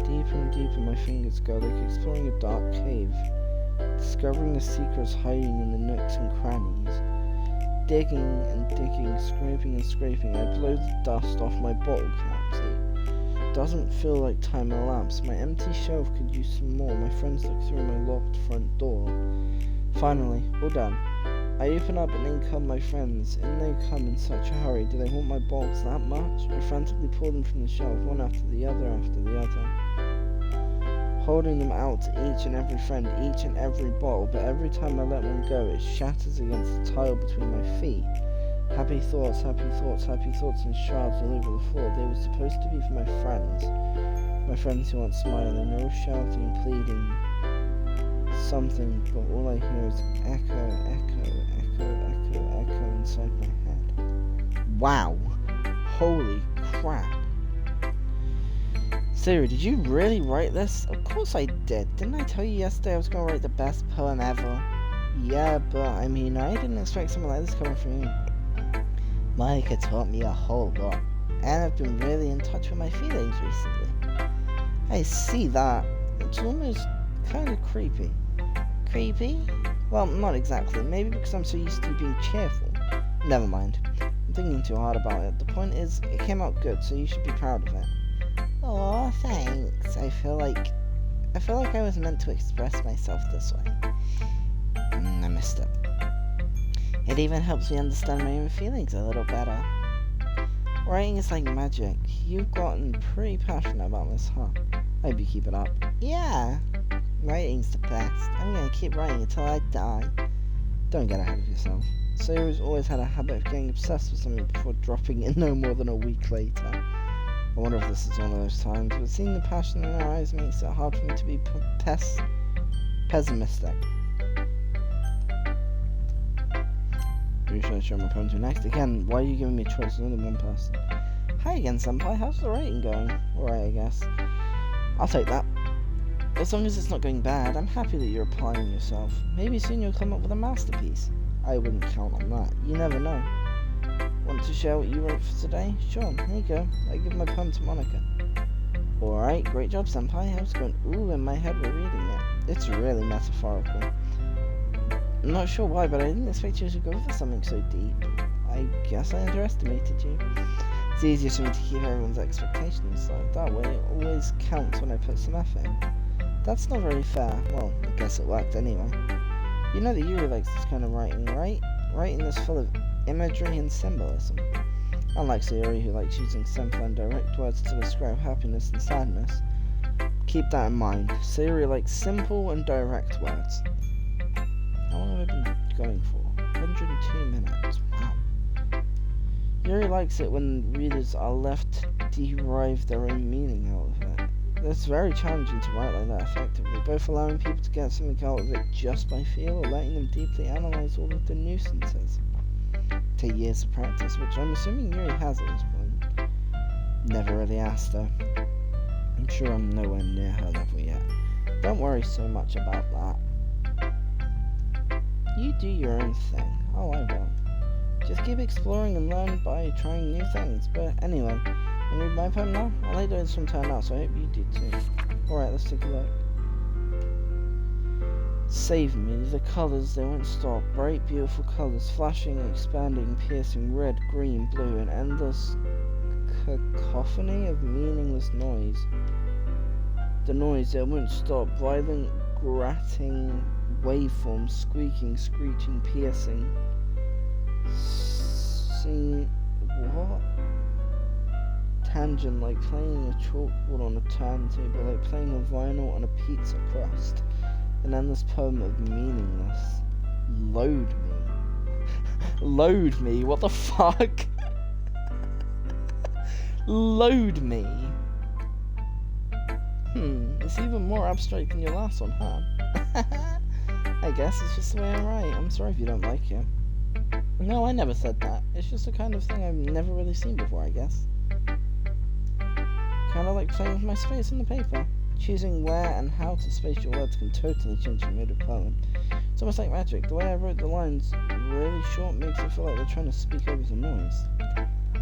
Deeper and deeper my fingers go, like exploring a dark cave, discovering the secrets hiding in the nooks and crannies. Digging and digging, scraping and scraping, I blow the dust off my bottle caps. It doesn't feel like time elapsed. My empty shelf could use some more. My friends look through my locked front door. Finally, all done. I open up and in come my friends. In they come in such a hurry. Do they want my bottles that much? I frantically pull them from the shelf, one after the other, holding them out to each and every friend, each and every bottle, but every time I let one go, it shatters against the tile between my feet. Happy thoughts, happy thoughts, happy thoughts in shards all over the floor. They were supposed to be for my friends who aren't smiling. They're all shouting, pleading something, but all I hear is echo, echo, echo, echo, echo inside my head. Wow. Holy crap. Siri, did you really write this? Of course I did. Didn't I tell you yesterday I was going to write the best poem ever? Yeah, but I mean, I didn't expect something like this coming from you. Monica taught me a whole lot, and I've been really in touch with my feelings recently. I see that. It's almost kind of creepy. Creepy? Well, not exactly. Maybe because I'm so used to being cheerful. Never mind. I'm thinking too hard about it. The point is, it came out good, so you should be proud of it. Aw, thanks. I feel like I was meant to express myself this way. I missed it. It even helps me understand my own feelings a little better. Writing is like magic. You've gotten pretty passionate about this, huh? I hope you keep it up. Yeah. Writing's the best. I'm gonna keep writing until I die. Don't get ahead of yourself. Sayori's always had a habit of getting obsessed with something before dropping it no more than a week later. I wonder if this is one of those times, but seeing the passion in her eyes makes it hard for me to be pessimistic. Who should I show my poem to next? Again, why are you giving me a choice? There's only one person. Hi again, senpai. How's the writing going? Alright, I guess. I'll take that. As long as it's not going bad, I'm happy that you're applying yourself. Maybe soon you'll come up with a masterpiece. I wouldn't count on that. You never know. Want to share what you wrote for today? Sure, here you go. I give my poem to Monica. Alright, great job, senpai. How's it going? Ooh, in my head we're reading it. It's really metaphorical. I'm not sure why, but I didn't expect you to go for something so deep. I guess I underestimated you. It's easier for me to keep everyone's expectations low. That way it always counts when I put some effort in. That's not very fair. Well, I guess it worked anyway. You know that Yuri likes this kind of writing, right? Writing that's full of imagery and symbolism. Unlike Sayori, who likes using simple and direct words to describe happiness and sadness. Keep that in mind. Sayori likes simple and direct words. How long have I been going for? 102 minutes. Wow. Yuri likes it when readers are left to derive their own meaning out of it. It's very challenging to write like that effectively, both allowing people to get something out of it just by feel or letting them deeply analyse all of the nuisances. Take years of practice, which I'm assuming Yuri has at this point. Never really asked her. I'm sure I'm nowhere near her level yet. Don't worry so much about that. You do your own thing. Oh, I will. Just keep exploring and learn by trying new things. But anyway, and read my poem now? I like the way this one turned out, so I hope you do too. Alright, let's take a look. Save me, the colours, they won't stop. Bright, beautiful colours, flashing, expanding, piercing, red, green, blue, an endless cacophony of meaningless noise. The noise, it won't stop. Violent, grating waveforms, squeaking, screeching, piercing. What? Tangent, like playing a chalkboard on a turntable, like playing a vinyl on a pizza crust. An endless poem of meaningless. Load me. Load me, what the fuck? Load me. It's even more abstract than your last one, huh? I guess it's just the way I write. I'm sorry if you don't like it. No, I never said that. It's just the kind of thing I've never really seen before, I guess. Kinda like playing with my space on the paper. Choosing where and how to space your words can totally change the mood of a poem. It's almost like magic. The way I wrote the lines really short makes it feel like they're trying to speak over the noise.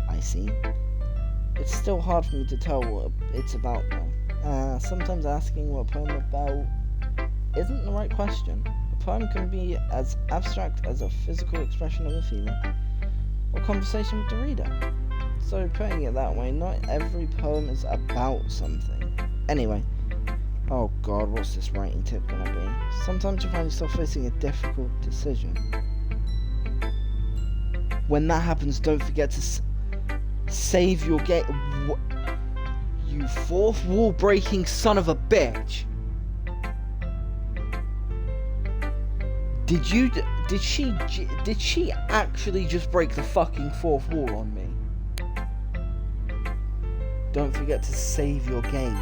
I see. It's still hard for me to tell what it's about though. Sometimes asking what a poem about isn't the right question. A poem can be as abstract as a physical expression of a feeling, or conversation with the reader. So putting it that way, not every poem is about something. Anyway, oh god, what's this writing tip gonna be? Sometimes you find yourself facing a difficult decision. When that happens, don't forget to save your game. You fourth wall breaking son of a bitch! Did she actually just break the fucking fourth wall on me? Don't forget to save your game.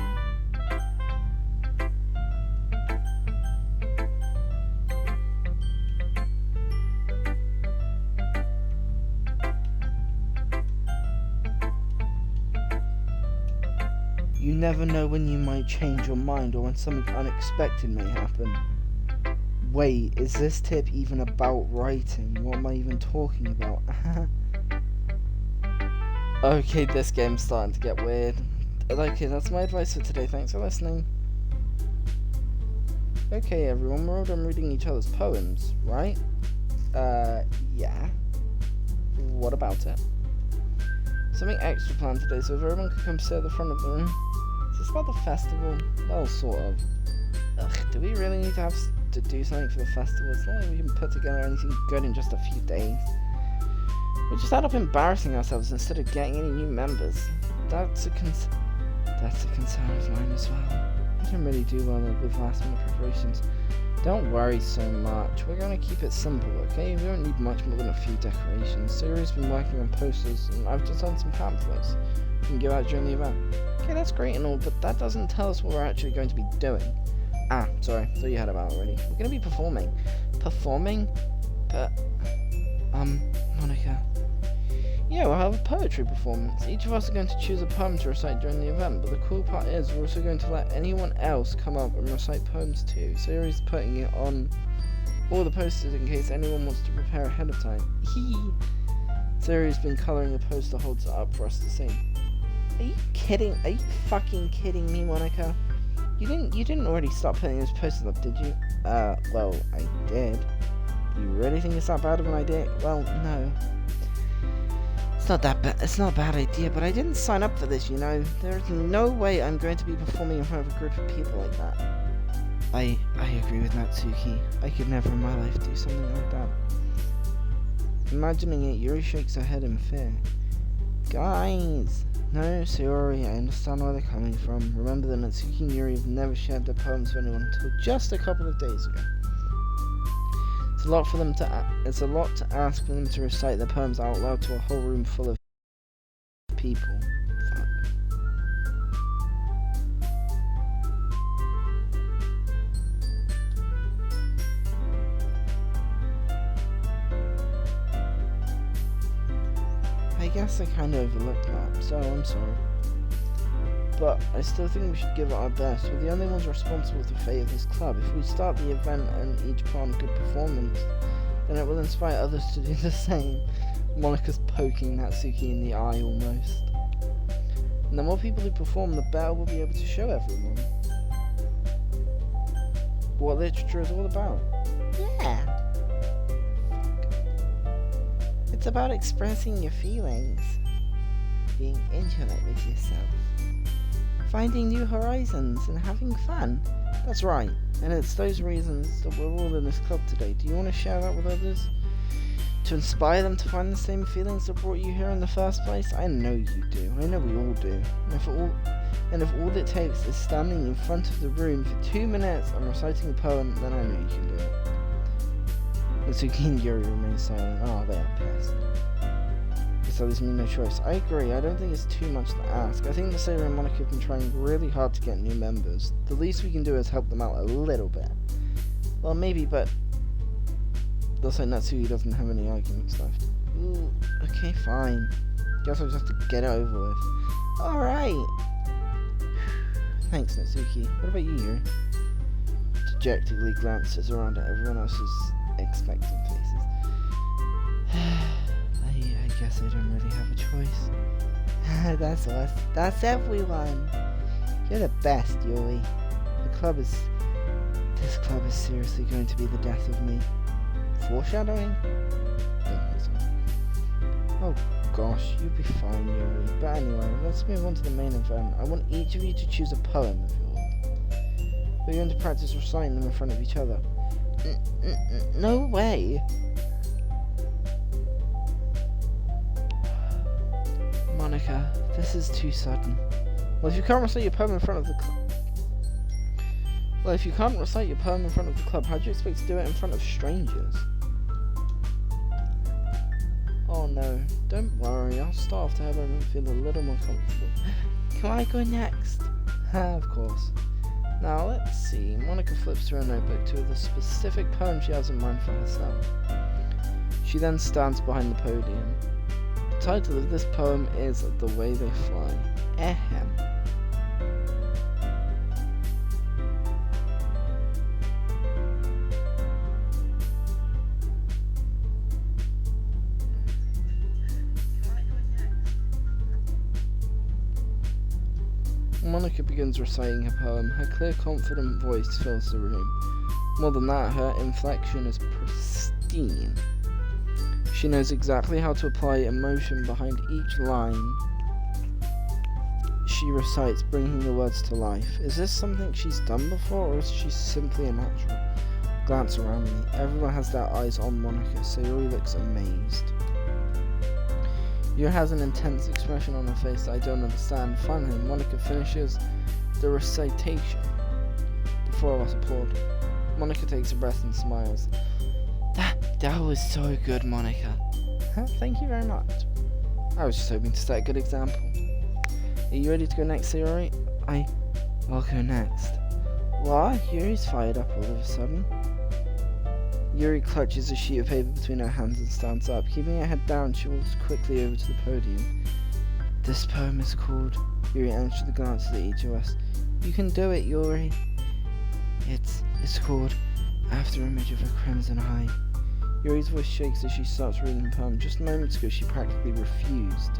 You never know when you might change your mind or when something unexpected may happen. Wait, is this tip even about writing? What am I even talking about? Okay, this game's starting to get weird. Okay, that's my advice for today. Thanks for listening. Okay, everyone, we're all done reading each other's poems, right? Yeah. What about it? Something extra planned today, so if everyone could come sit at the front of the room. Is this about the festival? Well, sort of. Ugh, do we really need to do something for the festival? It's not like we can put together anything good in just a few days. We just end up embarrassing ourselves instead of getting any new members. That's a concern of mine as well. I didn't really do well with last minute preparations. Don't worry so much. We're going to keep it simple, okay? We don't need much more than a few decorations. Sayori's been working on posters, and I've just done some pamphlets we can give out during the event. Okay, that's great and all, but that doesn't tell us what we're actually going to be doing. Ah, sorry. Thought you had it out already. We're gonna be performing. Performing? But, Monica. Yeah, we'll have a poetry performance. Each of us are going to choose a poem to recite during the event, but the cool part is we're also going to let anyone else come up and recite poems too. Sayori's putting it on all the posters in case anyone wants to prepare ahead of time. Sayori's been colouring a poster holds it up for us to see. Are you kidding? Are you fucking kidding me, Monica? You didn't already start putting those posters up, did you? Well, I did. You really think it's that bad of an idea? Well, no. It's not that bad. It's not a bad idea, but I didn't sign up for this, you know. There's no way I'm going to be performing in front of a group of people like that. I agree with Natsuki. I could never in my life do something like that. Imagining it, Yuri shakes her head in fear. Guys! No, Sayori, I understand where they're coming from. Remember that Natsuki and Yuri have never shared their poems with anyone until just a couple of days ago. It's a lot to ask for them to recite their poems out loud to a whole room full of people. Fuck. I guess I kind of overlooked that, so I'm sorry. But I still think we should give it our best. We're the only ones responsible for the fate of this club. If we start the event and each put on a good performance, then it will inspire others to do the same. Monika's poking Natsuki in the eye almost. And the more people who perform, the better we'll be able to show everyone what literature is all about. Yeah. It's about expressing your feelings, being intimate with yourself, finding new horizons and having fun. That's right, and it's those reasons that we're all in this club today. Do you want to share that with others? To inspire them to find the same feelings that brought you here in the first place? I know you do. I know we all do. And if all it takes is standing in front of the room for 2 minutes and reciting a poem, then I know you can do it. Natsuki and Yuri remain silent. Oh, they are pissed. So there's no choice. I agree, I don't think it's too much to ask. I think the Sayori and Monika have been trying really hard to get new members. The least we can do is help them out a little bit. Well, maybe, but looks like Natsuki doesn't have any arguments left. Ooh, okay, fine. Guess I'll just have to get it over with. Alright! Thanks, Natsuki. What about you, Yuri? Dejectedly glances around at everyone else's expectant faces. I guess I don't really have a choice. That's us. That's everyone. You're the best, Yuri. This club is seriously going to be the death of me. Foreshadowing? Oh gosh, you'll be fine, Yuri. But anyway, let's move on to the main event. I want each of you to choose a poem of yours. We're going to practice reciting them in front of each other. No way! Monika, this is too sudden. Well, if you can't recite your poem in front of the club... how do you expect to do it in front of strangers? Oh no, don't worry, I'll start off to have everyone feel a little more comfortable. Can I go next? Of course. Now, let's see. Monika flips through a notebook to the specific poem she has in mind for herself. She then stands behind the podium. The title of this poem is The Way They Fly. Ahem. Monika begins reciting her poem. Her clear, confident voice fills the room. More than that, her inflection is pristine. She knows exactly how to apply emotion behind each line she recites, bringing the words to life. Is this something she's done before, or is she simply a natural? Glance around me. Everyone has their eyes on Monika. Sayori looks amazed. Yuri has an intense expression on her face that I don't understand. Finally, Monika finishes the recitation. The four of us applaud. Monika takes a breath and smiles. That was so good, Monika. Thank you very much. I was just hoping to set a good example. Are you ready to go next, Sayori? I'll go next. What? Yuri's fired up all of a sudden. Yuri clutches a sheet of paper between her hands and stands up. Keeping her head down, she walks quickly over to the podium. This poem is called... Yuri anxiously glances at each of us. You can do it, Yuri. It's called After Image of a Crimson Eye. Yuri's voice shakes as she starts reading the poem. Just moments ago, she practically refused.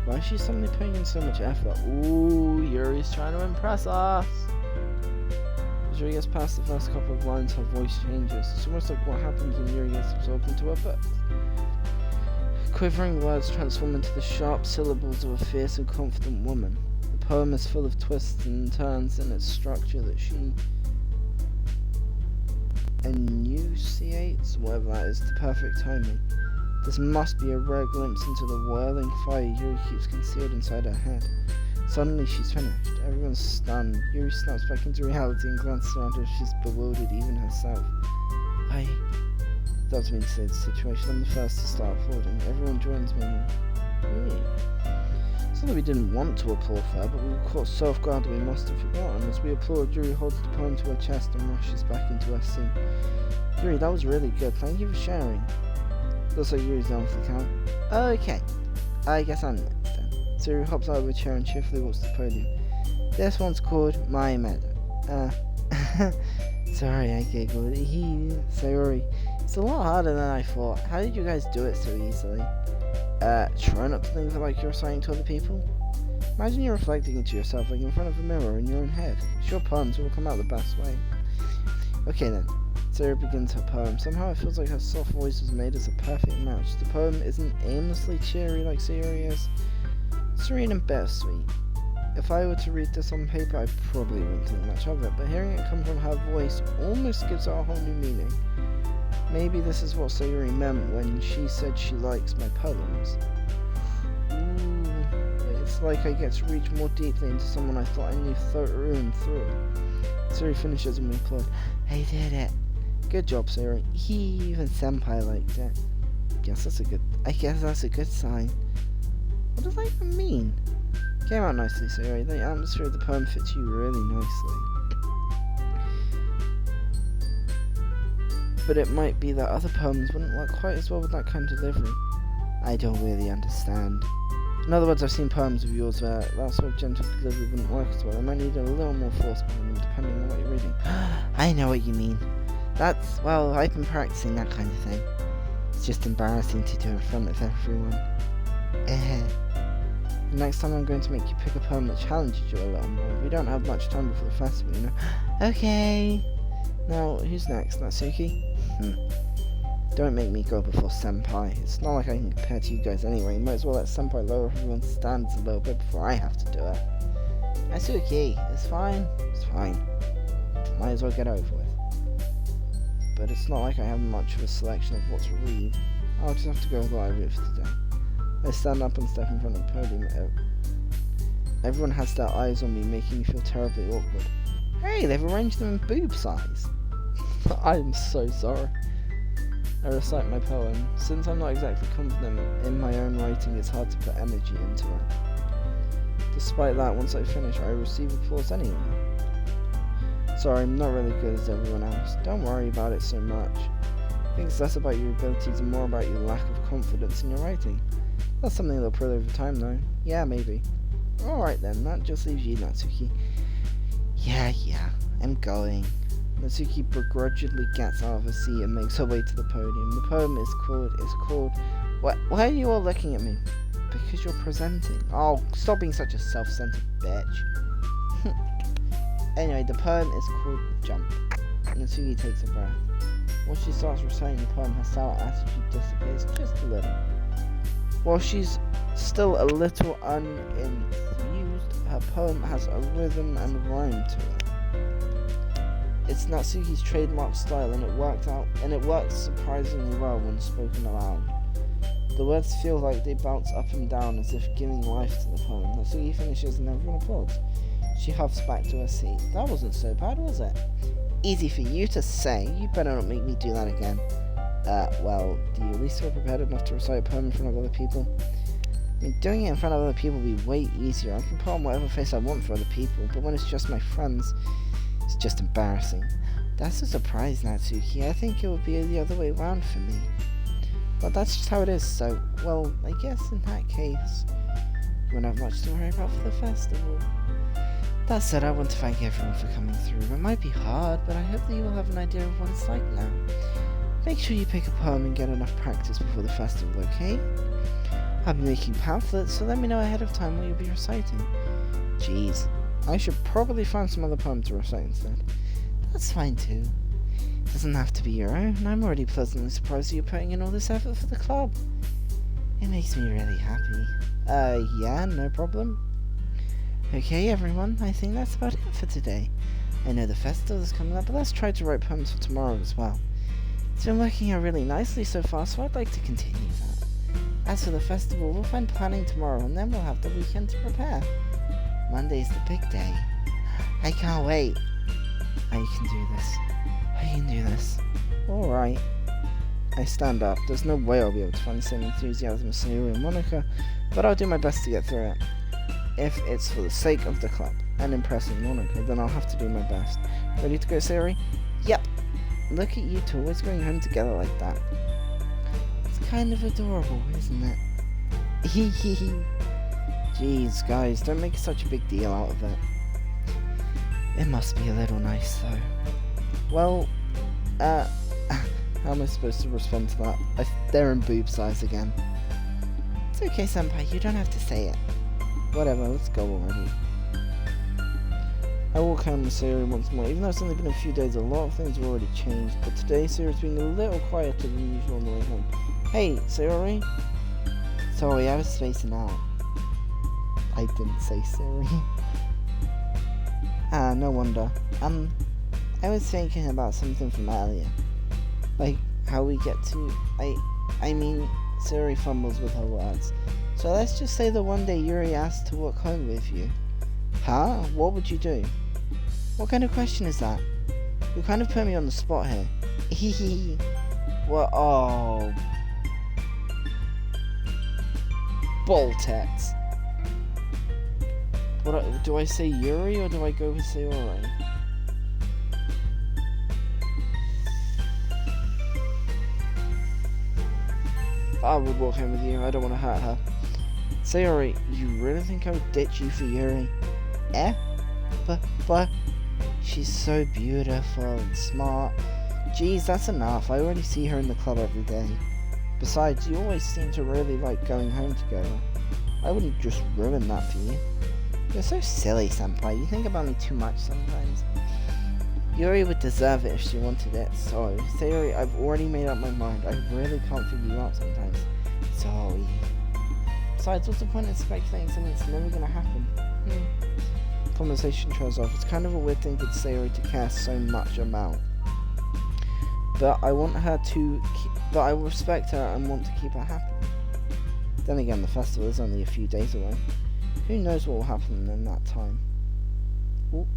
Why is she suddenly putting in so much effort? Ooh, Yuri's trying to impress us. As Yuri gets past the first couple of lines, her voice changes. It's almost like what happens when Yuri gets absorbed into her book. Quivering words transform into the sharp syllables of a fierce and confident woman. The poem is full of twists and turns in its structure that she enunciates, whatever that is, to perfect timing. This must be a rare glimpse into the whirling fire Yuri keeps concealed inside her head. Suddenly she's finished. Everyone's stunned. Yuri snaps back into reality and glances around her. She's bewildered, even herself. Doesn't mean to say the situation. I'm the first to start applauding. Everyone joins me. Yay. It's not that we didn't want to applaud for her, but we were caught so off guard that we must have forgotten. As we applaud, Yuri holds the poem to her chest and rushes back into her seat. Yuri, that was really good. Thank you for sharing. Looks like Yuri's down for the count. Okay. I guess I'm next then. So Yuri hops out of a chair and cheerfully walks to the podium. This one's called My Meadow. Sorry, I giggled. Sayori. It's a lot harder than I thought. How did you guys do it so easily? Try not to think like you're reciting to other people? Imagine you're reflecting into yourself like in front of a mirror in your own head. Sure, poems will come out the best way. Okay then. Sayori begins her poem. Somehow it feels like her soft voice was made as a perfect match. The poem isn't aimlessly cheery like Sayori is. Serene and bittersweet. If I were to read this on paper, I probably wouldn't think much of it, but hearing it come from her voice almost gives it a whole new meaning. Maybe this is what Sayori meant when she said she likes my poems. Ooh, it's like I get to reach more deeply into someone I thought I knew through and through. Sayori finishes and we applaud. I did it. Good job, Sayori. Even Senpai liked it. I guess that's a good sign. What does that even mean? Came out nicely, Sayori. The atmosphere of the poem fits you really nicely. But it might be that other poems wouldn't work quite as well with that kind of delivery. I don't really understand. In other words, I've seen poems of yours where that sort of gentle delivery wouldn't work as well. I might need a little more force behind them depending on what you're reading. I know what you mean. Well, I've been practicing that kind of thing. It's just embarrassing to do in front of everyone. Next time I'm going to make you pick a poem that challenges you a little more. We don't have much time before the festival, you know. Okay. Now, who's next? Natsuki? Don't make me go before Senpai. It's not like I can compare to you guys anyway. Might as well let Senpai lower everyone's standards a little bit before I have to do it. Natsuki, it's fine. It's fine. Might as well get over with. But it's not like I have much of a selection of what to read. I'll just have to go with what I read for today. I stand up and step in front of the podium. Everyone has their eyes on me, making me feel terribly awkward. Hey, they've arranged them in boob size. I'm so sorry. I recite my poem. Since I'm not exactly confident in my own writing, it's hard to put energy into it. Despite that, once I finish, I receive applause anyway. Sorry, I'm not really good as everyone else. Don't worry about it so much. I think it's less about your abilities and more about your lack of confidence in your writing. That's something they'll prove over time, though. Yeah, maybe. Alright then, that just leaves you, Natsuki. Yeah, I'm going. Natsuki begrudgingly gets out of her seat and makes her way to the podium. The poem is called... Why are you all looking at me? Because you're presenting. Oh, stop being such a self-centered bitch. Anyway, the poem is called Jump. Natsuki takes a breath. Once she starts reciting the poem, her sour attitude disappears just a little. While she's still a little unenthused, her poem has a rhythm and rhyme to it. It's Natsuki's trademark style, and it works surprisingly well when spoken aloud. The words feel like they bounce up and down as if giving life to the poem. Natsuki finishes and everyone applauds. She huffs back to her seat. That wasn't so bad, was it? Easy for you to say. You better not make me do that again. Well, do you at least feel prepared enough to recite a poem in front of other people? I mean, doing it in front of other people would be way easier. I can put on whatever face I want for other people, but when it's just my friends, It's just embarrassing. That's a surprise, Natsuki. I think it would be the other way around for me. But that's just how it is, so, well, I guess in that case, you won't have much to worry about for the festival. That said, I want to thank everyone for coming through. It might be hard, but I hope that you will have an idea of what it's like now. Make sure you pick a poem and get enough practice before the festival, okay? I'll be making pamphlets, so let me know ahead of time what you'll be reciting. Jeez, I should probably find some other poem to recite instead. That's fine too. Doesn't have to be your own. I'm already pleasantly surprised that you're putting in all this effort for the club. It makes me really happy. Yeah, no problem. Okay, everyone, I think that's about it for today. I know the festival is coming up, but let's try to write poems for tomorrow as well. It's been working out really nicely so far, so I'd like to continue that. As for the festival, we'll find planning tomorrow, and then we'll have the weekend to prepare. Monday's the big day. I can't wait. I can do this. I can do this. Alright. I stand up. There's no way I'll be able to find the same enthusiasm as Sayori and Monica, but I'll do my best to get through it. If it's for the sake of the club and impressing Monica, then I'll have to do my best. Ready to go, Sayori? Yep. Look at you two always going home together like that. It's kind of adorable, isn't it? Hee hee hee. Jeez, guys, don't make such a big deal out of it. It must be a little nice, though. Well, how am I supposed to respond to that? They're in boob size again. It's okay, Senpai, you don't have to say it. Whatever, let's go already. I walk home with Sayori once more. Even though it's only been a few days, a lot of things have already changed. But today, Sayori's being a little quieter than usual on the way home. Hey, Sayori? Sorry, I was spacing out. I didn't say Sayori. No wonder. I was thinking about something from earlier. Like, how we get to... I mean, Sayori fumbles with her words. So let's just say that one day Yuri asked to walk home with you. Huh? What would you do? What kind of question is that? You kind of put me on the spot here. Hehe. Well, oh. Boltex. What do I say Yuri or do I go with Sayori? I would walk home with you. I don't want to hurt her. Sayori, you really think I would ditch you for Yuri? Eh? But she's so beautiful and smart. Jeez, that's enough. I already see her in the club every day. Besides, you always seem to really like going home together. I wouldn't just ruin that for you. You're so silly, Senpai. You think about me too much sometimes. Yuri would deserve it if she wanted it. So, Sayori, I've already made up my mind. I really can't figure you out sometimes. Sorry. Besides, what's the point of speculating something that's never gonna happen? Conversation trails off. It's kind of a weird thing for Sayori to care so much about. But I want her to but I respect her and want to keep her happy. Then again, the festival is only a few days away. Who knows what will happen in that time. Ooh.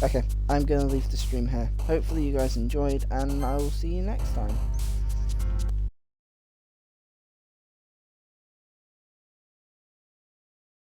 Okay, I'm gonna leave the stream here. Hopefully you guys enjoyed, and I will see you next time.